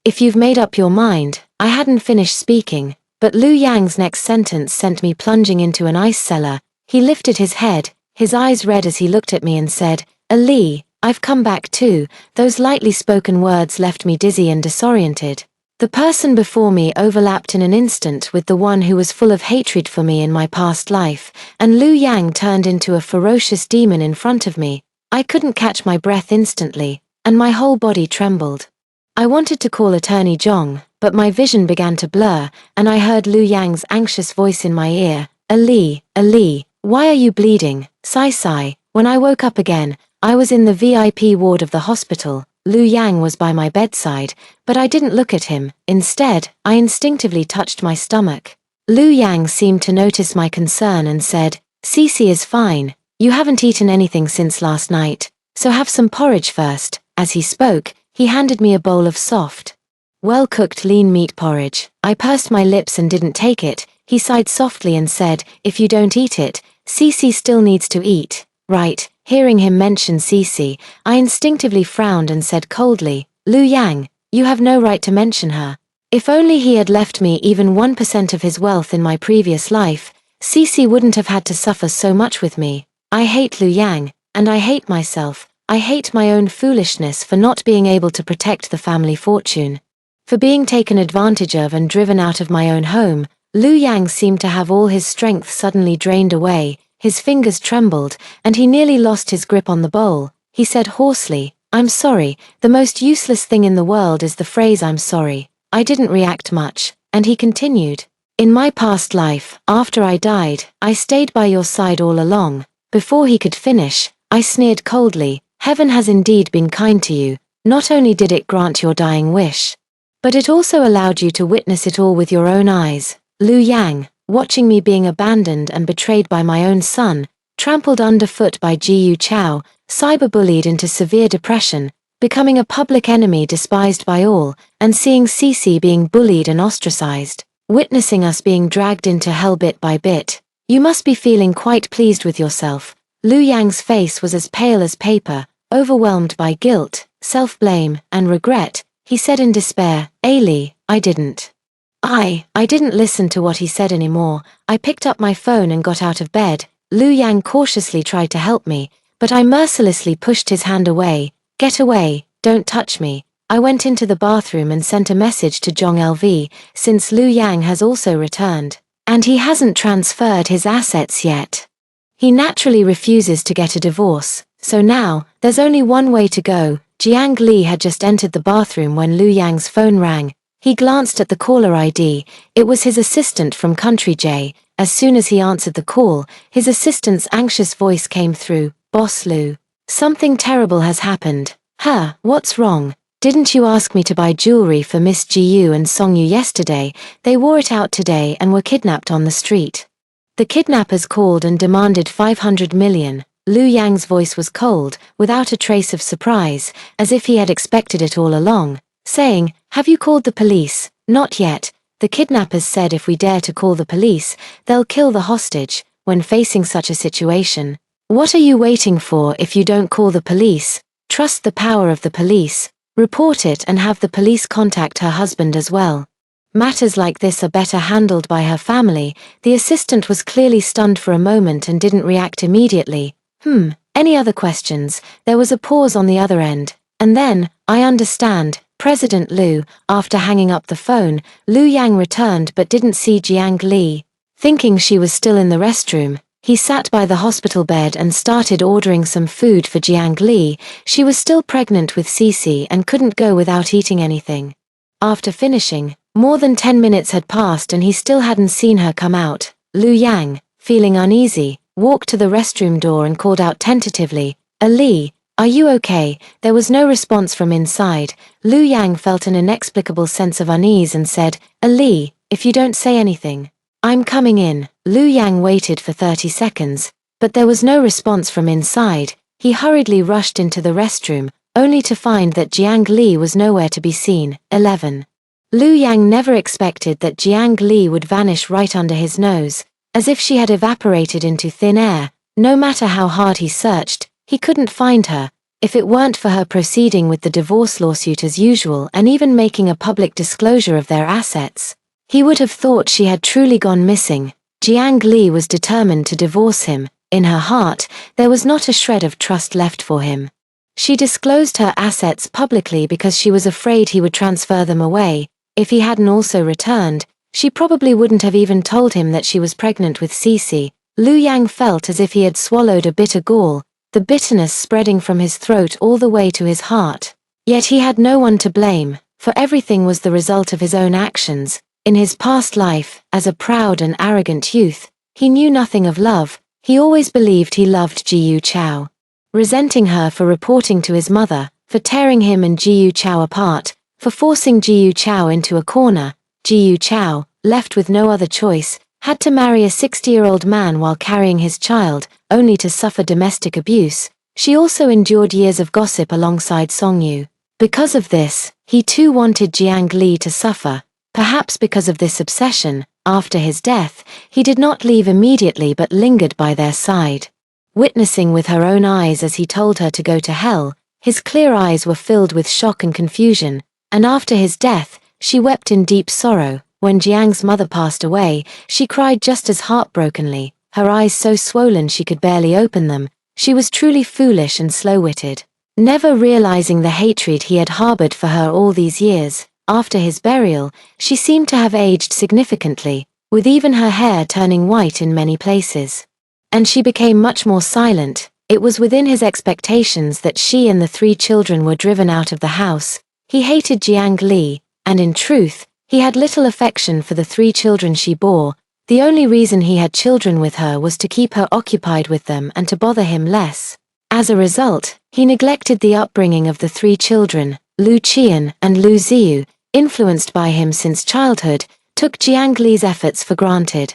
If you've made up your mind. I hadn't finished speaking, but Lu Yang's next sentence sent me plunging into an ice cellar. He lifted his head, his eyes red as he looked at me and said, Ali, I've come back too. Those lightly spoken words left me dizzy and disoriented. The person before me overlapped in an instant with the one who was full of hatred for me in my past life, and Lu Yang turned into a ferocious demon in front of me. I couldn't catch my breath instantly, and my whole body trembled. I wanted to call Attorney Zhong, but my vision began to blur, and I heard Lu Yang's anxious voice in my ear. Ali, why are you bleeding? Sigh. When I woke up again, I was in the VIP ward of the hospital. Lu Yang was by my bedside, but I didn't look at him. Instead, I instinctively touched my stomach. Lu Yang seemed to notice my concern and said, Cece is fine. You haven't eaten anything since last night, so have some porridge first. As he spoke, he handed me a bowl of soft, well-cooked lean meat porridge. I pursed my lips and didn't take it. He sighed softly and said, if you don't eat it, Cece still needs to eat. Right. Hearing him mention Cece, I instinctively frowned and said coldly, Lu Yang, you have no right to mention her. If only he had left me even 1% of his wealth in my previous life, Cece wouldn't have had to suffer so much with me. I hate Lu Yang, and I hate myself. I hate my own foolishness for not being able to protect the family fortune. For being taken advantage of and driven out of my own home. Lu Yang seemed to have all his strength suddenly drained away. his fingers trembled, and he nearly lost his grip on the bowl. He said hoarsely, "I'm sorry, the most useless thing in the world is the phrase I'm sorry." I didn't react much, and he continued, "In my past life, after I died, I stayed by your side all along." Before he could finish, I sneered coldly, "Heaven has indeed been kind to you. Not only did it grant your dying wish, but it also allowed you to witness it all with your own eyes." Liu Yang, watching me being abandoned and betrayed by my own son, trampled underfoot by Jiyu Chao, cyberbullied into severe depression, becoming a public enemy despised by all, and seeing Cece being bullied and ostracized, witnessing us being dragged into hell bit by bit. You must be feeling quite pleased with yourself. Liu Yang's face was as pale as paper, overwhelmed by guilt, self-blame, and regret. He said in despair, "Ailey, I didn't. I didn't listen to what he said anymore. I picked up my phone and got out of bed." Liu Yang cautiously tried to help me, but I mercilessly pushed his hand away. "Get away, don't touch me." I went into the bathroom and sent a message to Zhong LV, since Liu Yang has also returned, and he hasn't transferred his assets yet. He naturally refuses to get a divorce, so now, there's only one way to go. Jiang Li had just entered the bathroom when Liu Yang's phone rang. He glanced at the caller ID. It was his assistant from Country J. As soon as he answered the call, his assistant's anxious voice came through, "Boss Liu, something terrible has happened." "Huh, what's wrong? Didn't you ask me to buy jewelry for Miss Jiyu and Songyu yesterday? They wore it out today and were kidnapped on the street." The kidnappers called and demanded 500 million. Liu Yang's voice was cold, without a trace of surprise, as if he had expected it all along, saying, "Have you called the police?" "Not yet. The kidnappers said if we dare to call the police, they'll kill the hostage." When facing such a situation, what are you waiting for? If you don't call the police, trust the power of the police. Report it and have the police contact her husband as well. Matters like this are better handled by her family. The assistant was clearly stunned for a moment and didn't react immediately. Any other questions?" There was a pause on the other end, and then, "I understand, President Liu." After hanging up the phone, Liu Yang returned but didn't see Jiang Li. Thinking she was still in the restroom, he sat by the hospital bed and started ordering some food for Jiang Li. She was still pregnant with Cece and couldn't go without eating anything. After finishing, more than 10 minutes had passed and he still hadn't seen her come out. Liu Yang, feeling uneasy, walked to the restroom door and called out tentatively, "Ali, are you okay?" There was no response from inside. Liu Yang felt an inexplicable sense of unease and said, "Ali, if you don't say anything, I'm coming in." Liu Yang waited for 30 seconds, but there was no response from inside. He hurriedly rushed into the restroom, only to find that Jiang Li was nowhere to be seen. 11. Liu Yang never expected that Jiang Li would vanish right under his nose, as if she had evaporated into thin air. No matter how hard he searched, he couldn't find her. If it weren't for her proceeding with the divorce lawsuit as usual and even making a public disclosure of their assets, he would have thought she had truly gone missing. Jiang Li was determined to divorce him. In her heart, there was not a shred of trust left for him. She disclosed her assets publicly because she was afraid he would transfer them away. If he hadn't also returned, she probably wouldn't have even told him that she was pregnant with Cece. Liu Yang felt as if he had swallowed a bitter gall, the bitterness spreading from his throat all the way to his heart. Yet he had no one to blame, for everything was the result of his own actions. In his past life, as a proud and arrogant youth, he knew nothing of love. He always believed he loved Jiyu Chao. Resenting her for reporting to his mother, for tearing him and Jiyu Chao apart, for forcing Jiyu Chao into a corner, Jiyu Chao, left with no other choice, had to marry a 60-year-old man while carrying his child, only to suffer domestic abuse. She also endured years of gossip alongside Songyu. Because of this, he too wanted Jiang Li to suffer. Perhaps because of this obsession, after his death, he did not leave immediately but lingered by their side. Witnessing with her own eyes as he told her to go to hell, his clear eyes were filled with shock and confusion, and after his death, she wept in deep sorrow. When Jiang's mother passed away, she cried just as heartbrokenly, her eyes so swollen she could barely open them. She was truly foolish and slow-witted, never realizing the hatred he had harbored for her all these years. After his burial, she seemed to have aged significantly, with even her hair turning white in many places. and she became much more silent. It was within his expectations that she and the 3 children were driven out of the house. He hated Jiang Li, and in truth, he had little affection for the 3 children she bore. The only reason he had children with her was to keep her occupied with them and to bother him less. As a result, he neglected the upbringing of the 3 children. Lu Qian and Lu Ziyu, influenced by him since childhood, took Jiang Li's efforts for granted.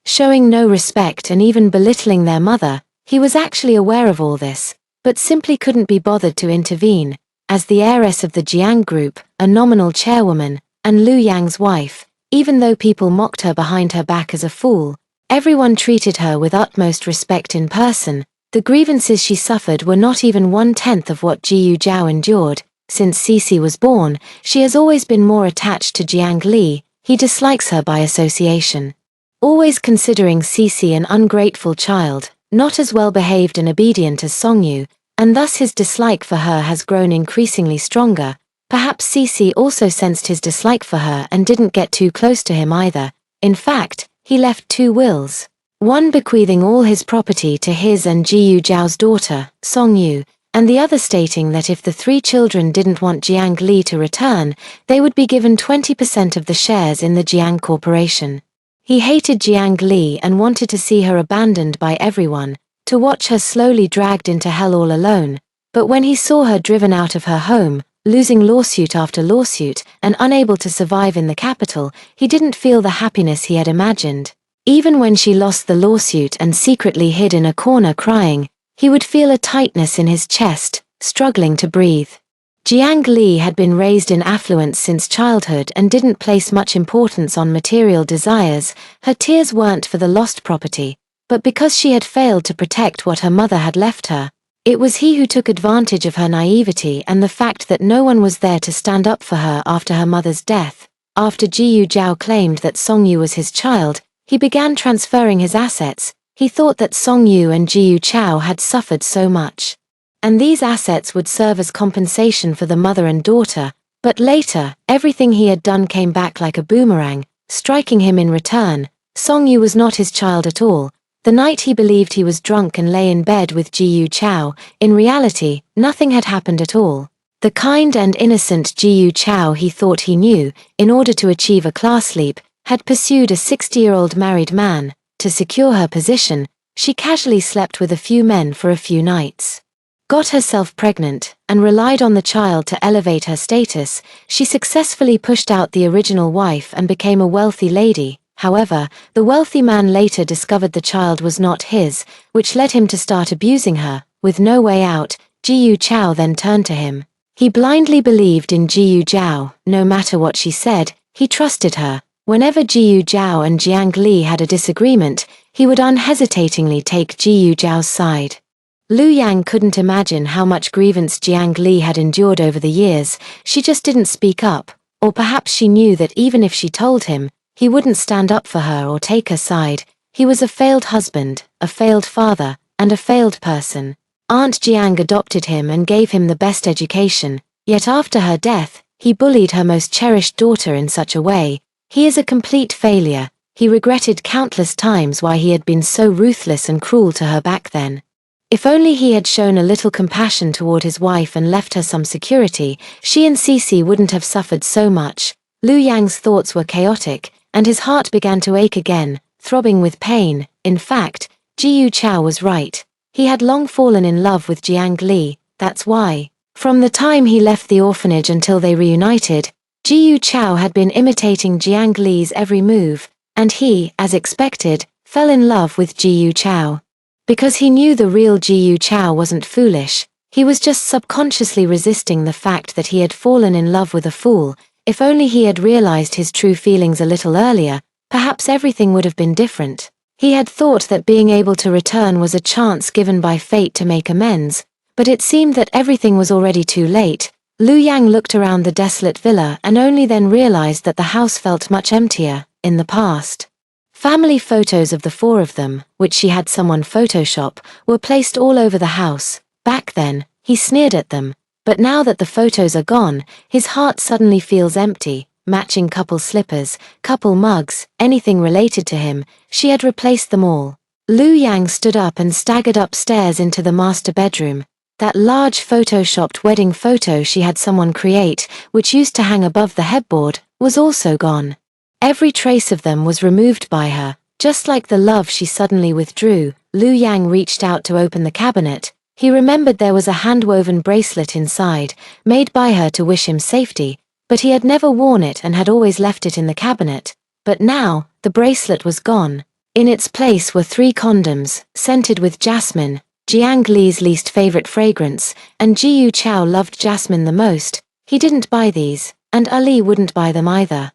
Showing no respect and even belittling their mother, he was actually aware of all this, but simply couldn't be bothered to intervene. As the heiress of the Jiang group, a nominal chairwoman, and Lu Yang's wife, even though people mocked her behind her back as a fool, everyone treated her with utmost respect in person. The grievances she suffered were not even 1/10 of what Jiyu Zhao endured. Since Cece was born, she has always been more attached to Jiang Li. He dislikes her by association. Always considering Cece an ungrateful child, not as well behaved and obedient as Songyu, and thus his dislike for her has grown increasingly stronger. Perhaps Cece also sensed his dislike for her and didn't get too close to him either. In fact, he left 2 wills. One bequeathing all his property to his and Jiyu Zhao's daughter, Songyu, and the other stating that if the 3 children didn't want Jiang Li to return, they would be given 20% of the shares in the Jiang Corporation. He hated Jiang Li and wanted to see her abandoned by everyone, to watch her slowly dragged into hell all alone. But when he saw her driven out of her home, losing lawsuit after lawsuit, and unable to survive in the capital, he didn't feel the happiness he had imagined. Even when she lost the lawsuit and secretly hid in a corner crying, he would feel a tightness in his chest, struggling to breathe. Jiang Li had been raised in affluence since childhood and didn't place much importance on material desires. Her tears weren't for the lost property, but because she had failed to protect what her mother had left her. It was he who took advantage of her naivety and the fact that no one was there to stand up for her after her mother's death. After Jiyu Zhao claimed that Songyu was his child, he began transferring his assets. He thought that Songyu and Jiyu Zhao had suffered so much, and these assets would serve as compensation for the mother and daughter. But later, everything he had done came back like a boomerang, striking him in return. Songyu was not his child at all. The night he believed he was drunk and lay in bed with Jiyu Zhao, in reality, nothing had happened at all. The kind and innocent Jiyu Zhao he thought he knew, in order to achieve a class leap, had pursued a 60-year-old married man. To secure her position, she casually slept with a few men for a few nights. Got herself pregnant, and relied on the child to elevate her status. She successfully pushed out the original wife and became a wealthy lady. However, the wealthy man later discovered the child was not his, which led him to start abusing her. With no way out, Jiyu Zhao then turned to him. He blindly believed in Jiyu Zhao. No matter what she said, he trusted her. Whenever Jiyu Zhao and Jiang Li had a disagreement, he would unhesitatingly take Jiyu Zhao's side. Lu Yang couldn't imagine how much grievance Jiang Li had endured over the years. She just didn't speak up, or perhaps she knew that even if she told him, he wouldn't stand up for her or take her side. He was a failed husband, a failed father, and a failed person. Aunt Jiang adopted him and gave him the best education, yet after her death, he bullied her most cherished daughter in such a way. He is a complete failure. He regretted countless times why he had been so ruthless and cruel to her back then. If only he had shown a little compassion toward his wife and left her some security, she and Cece wouldn't have suffered so much. Lu Yang's thoughts were chaotic, and his heart began to ache again, throbbing with pain. In fact, Jiyu Zhao was right. He had long fallen in love with Jiang Li. That's why, from the time he left the orphanage until they reunited, Jiyu Zhao had been imitating Jiang Li's every move, and he, as expected, fell in love with Jiyu Zhao. Because he knew the real Jiyu Zhao wasn't foolish, he was just subconsciously resisting the fact that he had fallen in love with a fool. If only he had realized his true feelings a little earlier, perhaps everything would have been different. He had thought that being able to return was a chance given by fate to make amends, but it seemed that everything was already too late. Lu Yang looked around the desolate villa and only then realized that the house felt much emptier. In the past, family photos of the 4 of them, which she had someone Photoshop, were placed all over the house. Back then, he sneered at them. But now that the photos are gone, his heart suddenly feels empty. Matching couple slippers, couple mugs, anything related to him, she had replaced them all. Lu Yang stood up and staggered upstairs into the master bedroom. That large photoshopped wedding photo she had someone create, which used to hang above the headboard, was also gone. Every trace of them was removed by her. Just like the love she suddenly withdrew, Lu Yang reached out to open the cabinet. He remembered there was a hand-woven bracelet inside, made by her to wish him safety, but he had never worn it and had always left it in the cabinet. But now, the bracelet was gone. In its place were 3 condoms, scented with jasmine, Jiang Li's least favorite fragrance, and Jiyu Chao loved jasmine the most. He didn't buy these, and Ali wouldn't buy them either.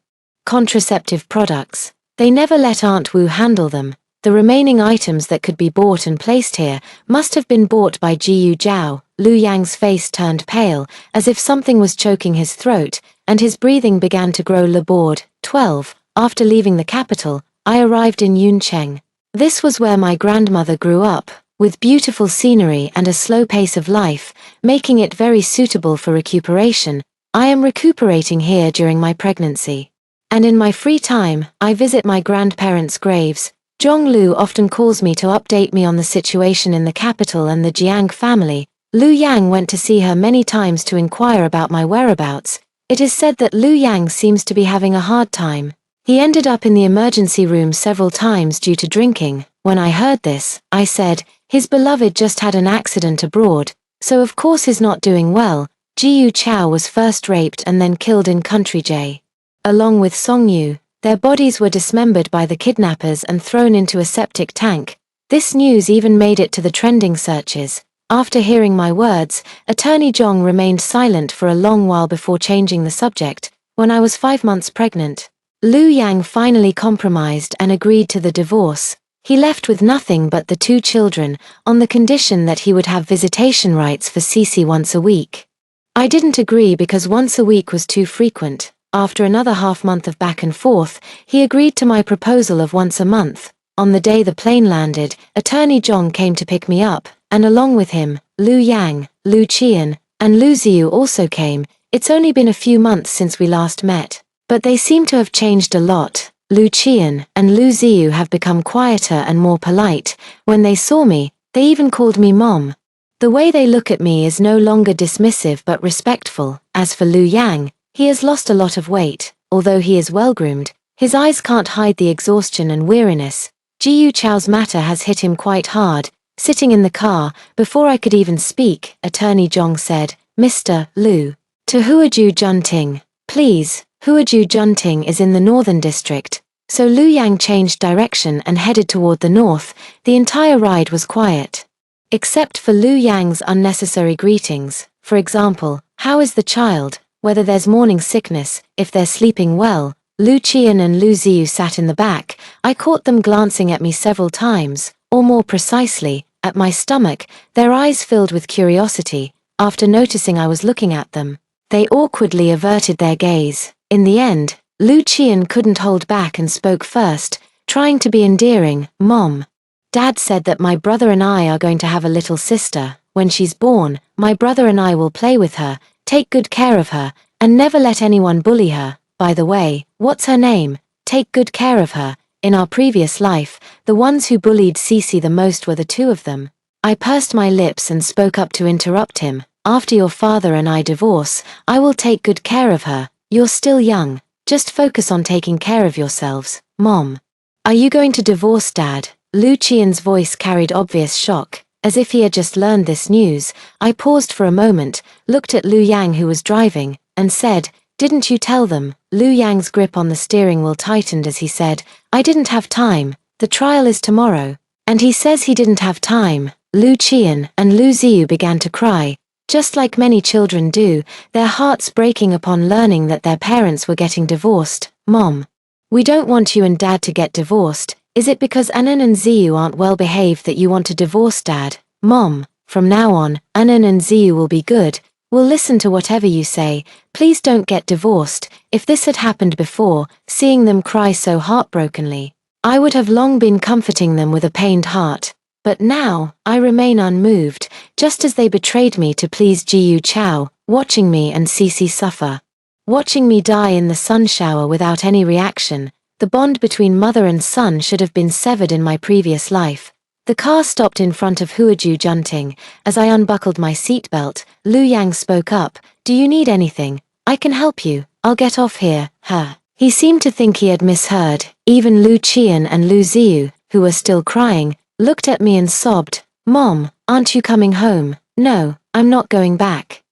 Contraceptive products. They never let Aunt Wu handle them. The remaining items that could be bought and placed here must have been bought by Jiyu Zhao. Lu Yang's face turned pale, as if something was choking his throat, and his breathing began to grow labored. 12. After leaving the capital, I arrived in Yuncheng. This was where my grandmother grew up, with beautiful scenery and a slow pace of life, making it very suitable for recuperation. I am recuperating here during my pregnancy. And in my free time, I visit my grandparents' graves. Zhonglu often calls me to update me on the situation in the capital and the Jiang family. Lu Yang went to see her many times to inquire about my whereabouts. It is said that Lu Yang seems to be having a hard time. He ended up in the emergency room several times due to drinking. When I heard this, I said, his beloved just had an accident abroad, so of course he's not doing well. Jiyu Chao was first raped and then killed in Country J. Along with Song Yu, their bodies were dismembered by the kidnappers and thrown into a septic tank. This news even made it to the trending searches. After hearing my words, Attorney Zhong remained silent for a long while before changing the subject. When I was 5 months pregnant, Lu Yang finally compromised and agreed to the divorce. He left with nothing but the 2 children, on the condition that he would have visitation rights for Cici once a week. I didn't agree because once a week was too frequent. After another half-month of back and forth, he agreed to my proposal of once a month. On the day the plane landed, Attorney Zhong came to pick me up, and along with him, Lu Yang, Lu Qian, and Lu Ziyu also came. It's only been a few months since we last met, but they seem to have changed a lot. Lu Qian and Lu Ziyu have become quieter and more polite. When they saw me, they even called me Mom. The way they look at me is no longer dismissive but respectful. As for Lu Yang, he has lost a lot of weight. Although he is well-groomed, his eyes can't hide the exhaustion and weariness. Jiyu Chao's matter has hit him quite hard. Sitting in the car, before I could even speak, Attorney Zhong said, Mr. Lu, to Huaju Junting. Please, Huaju Junting is in the northern district. So Lu Yang changed direction and headed toward the north. The entire ride was quiet. Except for Lu Yang's unnecessary greetings. For example, how is the child? Whether there's morning sickness, if they're sleeping well. Lu Qian and Lu Ziyu sat in the back. I caught them glancing at me several times, or more precisely, at my stomach, their eyes filled with curiosity. After noticing I was looking at them, they awkwardly averted their gaze. In the end, Lu Qian couldn't hold back and spoke first, trying to be endearing. Mom, Dad said that my brother and I are going to have a little sister. When she's born, my brother and I will play with her, take good care of her, and never let anyone bully her. By the way, what's her name? Take good care of her. In our previous life, the ones who bullied Cici the most were the 2 of them. I pursed my lips and spoke up to interrupt him. After your father and I divorce, I will take good care of her. You're still young. Just focus on taking care of yourselves. Mom, are you going to divorce Dad? Lu Qian's voice carried obvious shock. As if he had just learned this news, I paused for a moment, looked at Lu Yang who was driving, and said, didn't you tell them? Lu Yang's grip on the steering wheel tightened as he said, I didn't have time, the trial is tomorrow. And he says he didn't have time. Lu Qian and Lu Ziyu began to cry, just like many children do, their hearts breaking upon learning that their parents were getting divorced. Mom, we don't want you and Dad to get divorced. Is it because Anan and Ziyu aren't well behaved that you want to divorce Dad? Mom, from now on, Anan and Ziyu will be good. We'll listen to whatever you say. Please don't get divorced. If this had happened before, seeing them cry so heartbrokenly, I would have long been comforting them with a pained heart. But now, I remain unmoved, just as they betrayed me to please Jiyu Chao, watching me and Cici suffer. Watching me die in the sun shower without any reaction. The bond between mother and son should have been severed in my previous life. The car stopped in front of Huaju Junting. As I unbuckled my seatbelt, Lu Yang spoke up. Do you need anything? I can help you. I'll get off here, huh? He seemed to think he had misheard. Even Lu Qian and Lu Ziyu, who were still crying, looked at me and sobbed. Mom, aren't you coming home? No, I'm not going back.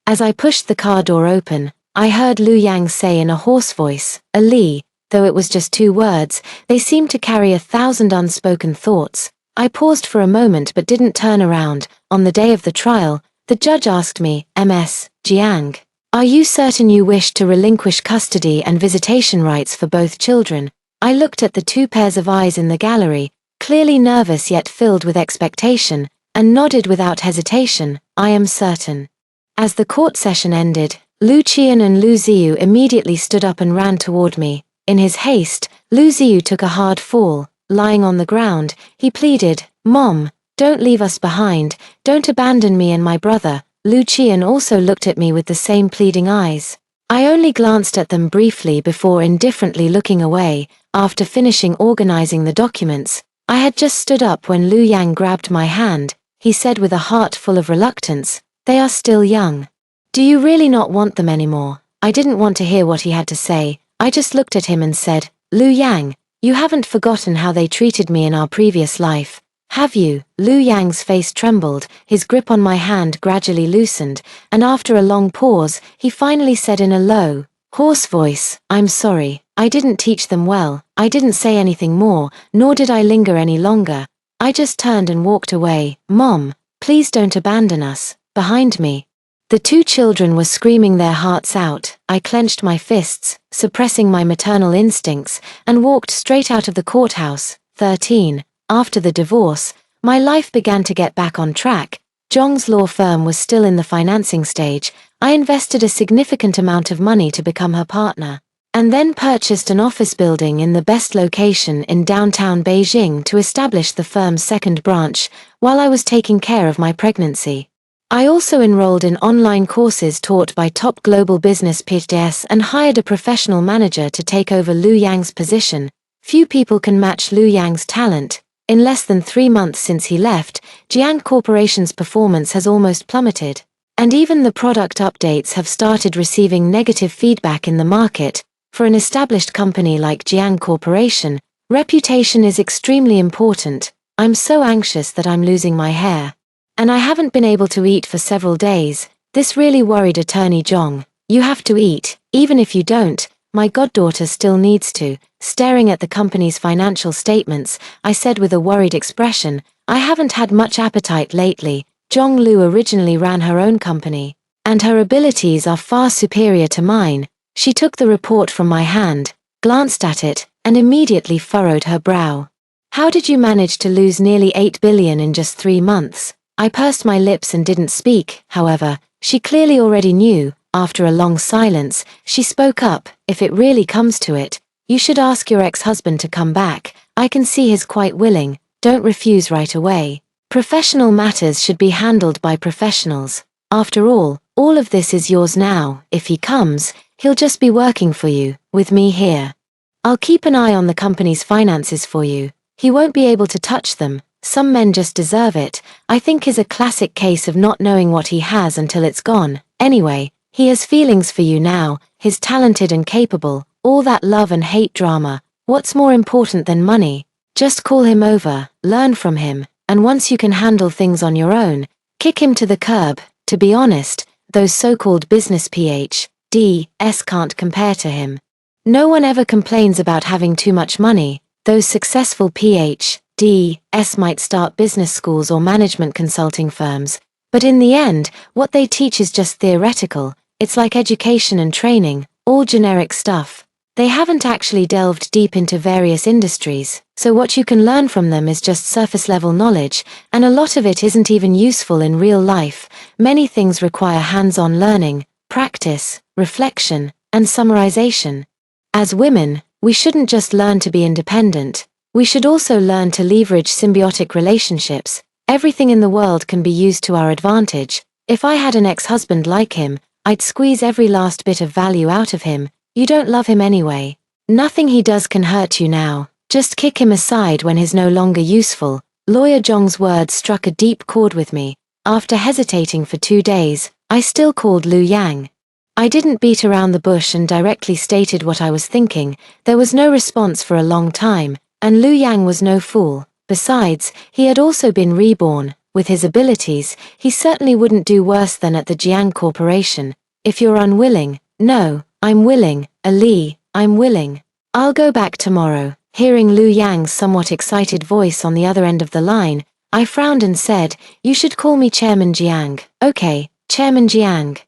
As I pushed the car door open, I heard Lu Yang say in a hoarse voice, Ali, though it was just 2 words, they seemed to carry 1,000 unspoken thoughts. I paused for a moment but didn't turn around. On the day of the trial, the judge asked me, Ms. Jiang, are you certain you wish to relinquish custody and visitation rights for both children? I looked at the 2 pairs of eyes in the gallery, clearly nervous yet filled with expectation, and nodded without hesitation, I am certain. As the court session ended, Lu Qian and Lu Ziyu immediately stood up and ran toward me. In his haste, Lu Ziyu took a hard fall. Lying on the ground, he pleaded, Mom, don't leave us behind, don't abandon me and my brother. Lu Qian also looked at me with the same pleading eyes. I only glanced at them briefly before indifferently looking away. After finishing organizing the documents, I had just stood up when Lu Yang grabbed my hand. He said with a heart full of reluctance, they are still young. Do you really not want them anymore? I didn't want to hear what he had to say. I just looked at him and said, Lu Yang, you haven't forgotten how they treated me in our previous life, have you? Lu Yang's face trembled, his grip on my hand gradually loosened, and after a long pause, he finally said in a low, hoarse voice, I'm sorry, I didn't teach them well. I didn't say anything more, nor did I linger any longer. I just turned and walked away. Mom, please don't abandon us. Behind me, the 2 children were screaming their hearts out. I clenched my fists, suppressing my maternal instincts, and walked straight out of the courthouse. 13. After the divorce, my life began to get back on track. Zhong's law firm was still in the financing stage. I invested a significant amount of money to become her partner, and then purchased an office building in the best location in downtown Beijing to establish the firm's second branch, while I was taking care of my pregnancy. I also enrolled in online courses taught by top global business PhDs and hired a professional manager to take over Lu Yang's position. Few people can match Lu Yang's talent. In less than 3 months since he left, Jiang Corporation's performance has almost plummeted. And even the product updates have started receiving negative feedback in the market. For an established company like Jiang Corporation, reputation is extremely important. I'm so anxious that I'm losing my hair. And I haven't been able to eat for several days. This really worried Attorney Zhong. You have to eat, even if you don't. My goddaughter still needs to. Staring at the company's financial statements, I said with a worried expression, I haven't had much appetite lately. Zhong Lu originally ran her own company, and her abilities are far superior to mine. She took the report from my hand, glanced at it, and immediately furrowed her brow. How did you manage to lose nearly 8 billion in just 3 months? I pursed my lips and didn't speak. However, she clearly already knew. After a long silence, she spoke up, if it really comes to it, you should ask your ex-husband to come back. I can see he's quite willing. Don't refuse right away. Professional matters should be handled by professionals. After all of this is yours now. If he comes, he'll just be working for you, with me here. I'll keep an eye on the company's finances for you. He won't be able to touch them. Some men just deserve it. I think is a classic case of not knowing what he has until it's gone. Anyway, he has feelings for you now. He's talented and capable. All that love and hate drama. What's more important than money? Just call him over, learn from him, and once you can handle things on your own, kick him to the curb. To be honest, those so-called business PhDs can't compare to him. No one ever complains about having too much money. Those successful PhDs might start business schools or management consulting firms, but in the end, what they teach is just theoretical. It's like education and training, all generic stuff. They haven't actually delved deep into various industries, so what you can learn from them is just surface-level knowledge, and a lot of it isn't even useful in real life. Many things require hands-on learning, practice, reflection, and summarization. As women, we shouldn't just learn to be independent. We should also learn to leverage symbiotic relationships. Everything in the world can be used to our advantage. If I had an ex-husband like him, I'd squeeze every last bit of value out of him. You don't love him anyway. Nothing he does can hurt you now. Just kick him aside when he's no longer useful. Lawyer Zhong's words struck a deep chord with me. After hesitating for 2 days, I still called Lu Yang. I didn't beat around the bush and directly stated what I was thinking. There was no response for a long time, and Lu Yang was no fool. Besides, he had also been reborn. With his abilities, he certainly wouldn't do worse than at the Jiang Corporation. If you're unwilling, no, I'm willing, Ali, I'm willing. I'll go back tomorrow. Hearing Lu Yang's somewhat excited voice on the other end of the line, I frowned and said, "You should call me Chairman Jiang." "Okay, Chairman Jiang.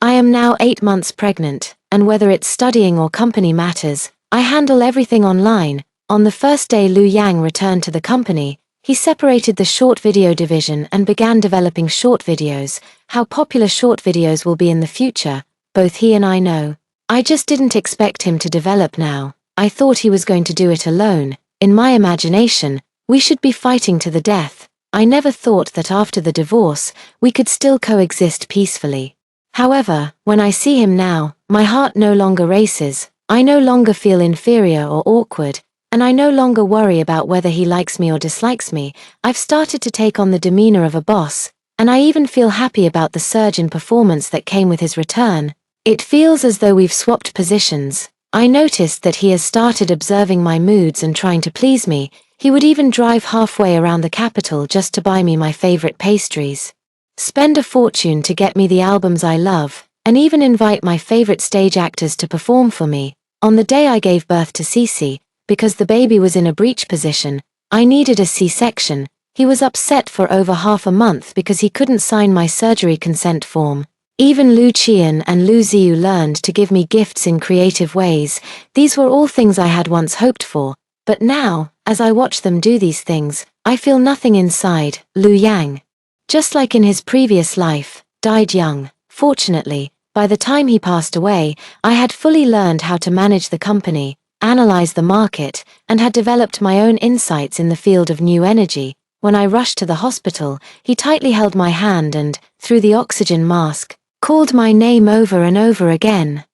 I am now 8 months pregnant, and whether it's studying or company matters, I handle everything online." On the first day Lu Yang returned to the company, he separated the short video division and began developing short videos. How popular short videos will be in the future, both he and I know. I just didn't expect him to develop now. I thought he was going to do it alone. In my imagination, we should be fighting to the death. I never thought that after the divorce, we could still coexist peacefully. However, when I see him now, my heart no longer races. I no longer feel inferior or awkward, and I no longer worry about whether he likes me or dislikes me. I've started to take on the demeanor of a boss, and I even feel happy about the surge in performance that came with his return. It feels as though we've swapped positions. I noticed that he has started observing my moods and trying to please me. He would even drive halfway around the capital just to buy me my favorite pastries, spend a fortune to get me the albums I love, and even invite my favorite stage actors to perform for me. On the day I gave birth to Cece, because the baby was in a breech position, I needed a C-section. He was upset for over half a month because he couldn't sign my surgery consent form. Even Lu Qian and Lu Ziyu learned to give me gifts in creative ways. These were all things I had once hoped for, but now, as I watch them do these things, I feel nothing inside. Lu Yang, just like in his previous life, died young. Fortunately, by the time he passed away, I had fully learned how to manage the company, analyze the market, and had developed my own insights in the field of new energy. When I rushed to the hospital, he tightly held my hand and, through the oxygen mask, called my name over and over again.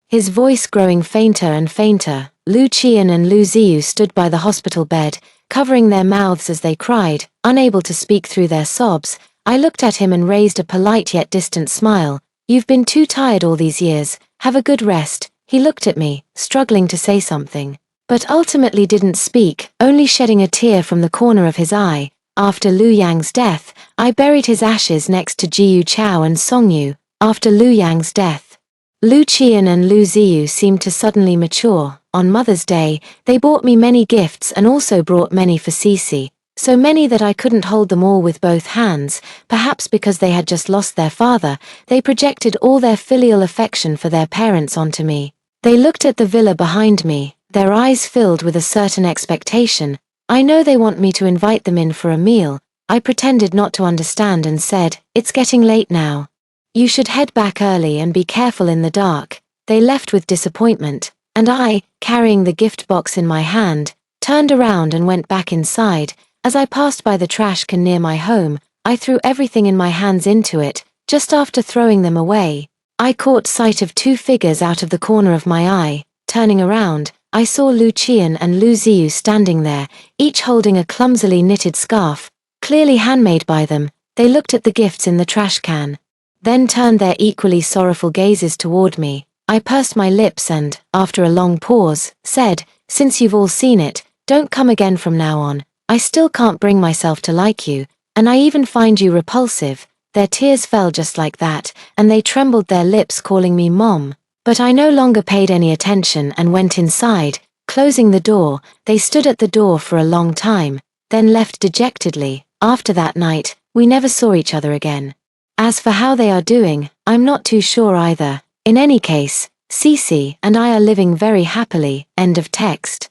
His voice growing fainter and fainter, Lu Qian and Lu Ziyu stood by the hospital bed, covering their mouths as they cried, unable to speak through their sobs. I looked at him and raised a polite yet distant smile. "You've been too tired all these years, have a good rest." He looked at me, struggling to say something, but ultimately didn't speak, only shedding a tear from the corner of his eye. After Lu Yang's death, I buried his ashes next to Jiyu Chao and Songyu. After Lu Yang's death, Lu Qian and Lu Ziyu seemed to suddenly mature. On Mother's Day, they bought me many gifts and also brought many for Cece, so many that I couldn't hold them all with both hands. Perhaps because they had just lost their father, they projected all their filial affection for their parents onto me. They looked at the villa behind me, their eyes filled with a certain expectation. I know they want me to invite them in for a meal. I pretended not to understand and said, "It's getting late now. You should head back early and be careful in the dark." They left with disappointment, and I, carrying the gift box in my hand, turned around and went back inside. As I passed by the trash can near my home, I threw everything in my hands into it. Just after throwing them away, I caught sight of 2 figures out of the corner of my eye. Turning around, I saw Lu Qian and Lu Ziyu standing there, each holding a clumsily knitted scarf, clearly handmade by them. They looked at the gifts in the trash can, then turned their equally sorrowful gazes toward me. I pursed my lips and, after a long pause, said, "Since you've all seen it, don't come again from now on. I still can't bring myself to like you, and I even find you repulsive." Their tears fell just like that, and they trembled their lips calling me Mom. But I no longer paid any attention and went inside. Closing the door, they stood at the door for a long time, then left dejectedly. After that night, we never saw each other again. As for how they are doing, I'm not too sure either. In any case, Cece and I are living very happily. End of text.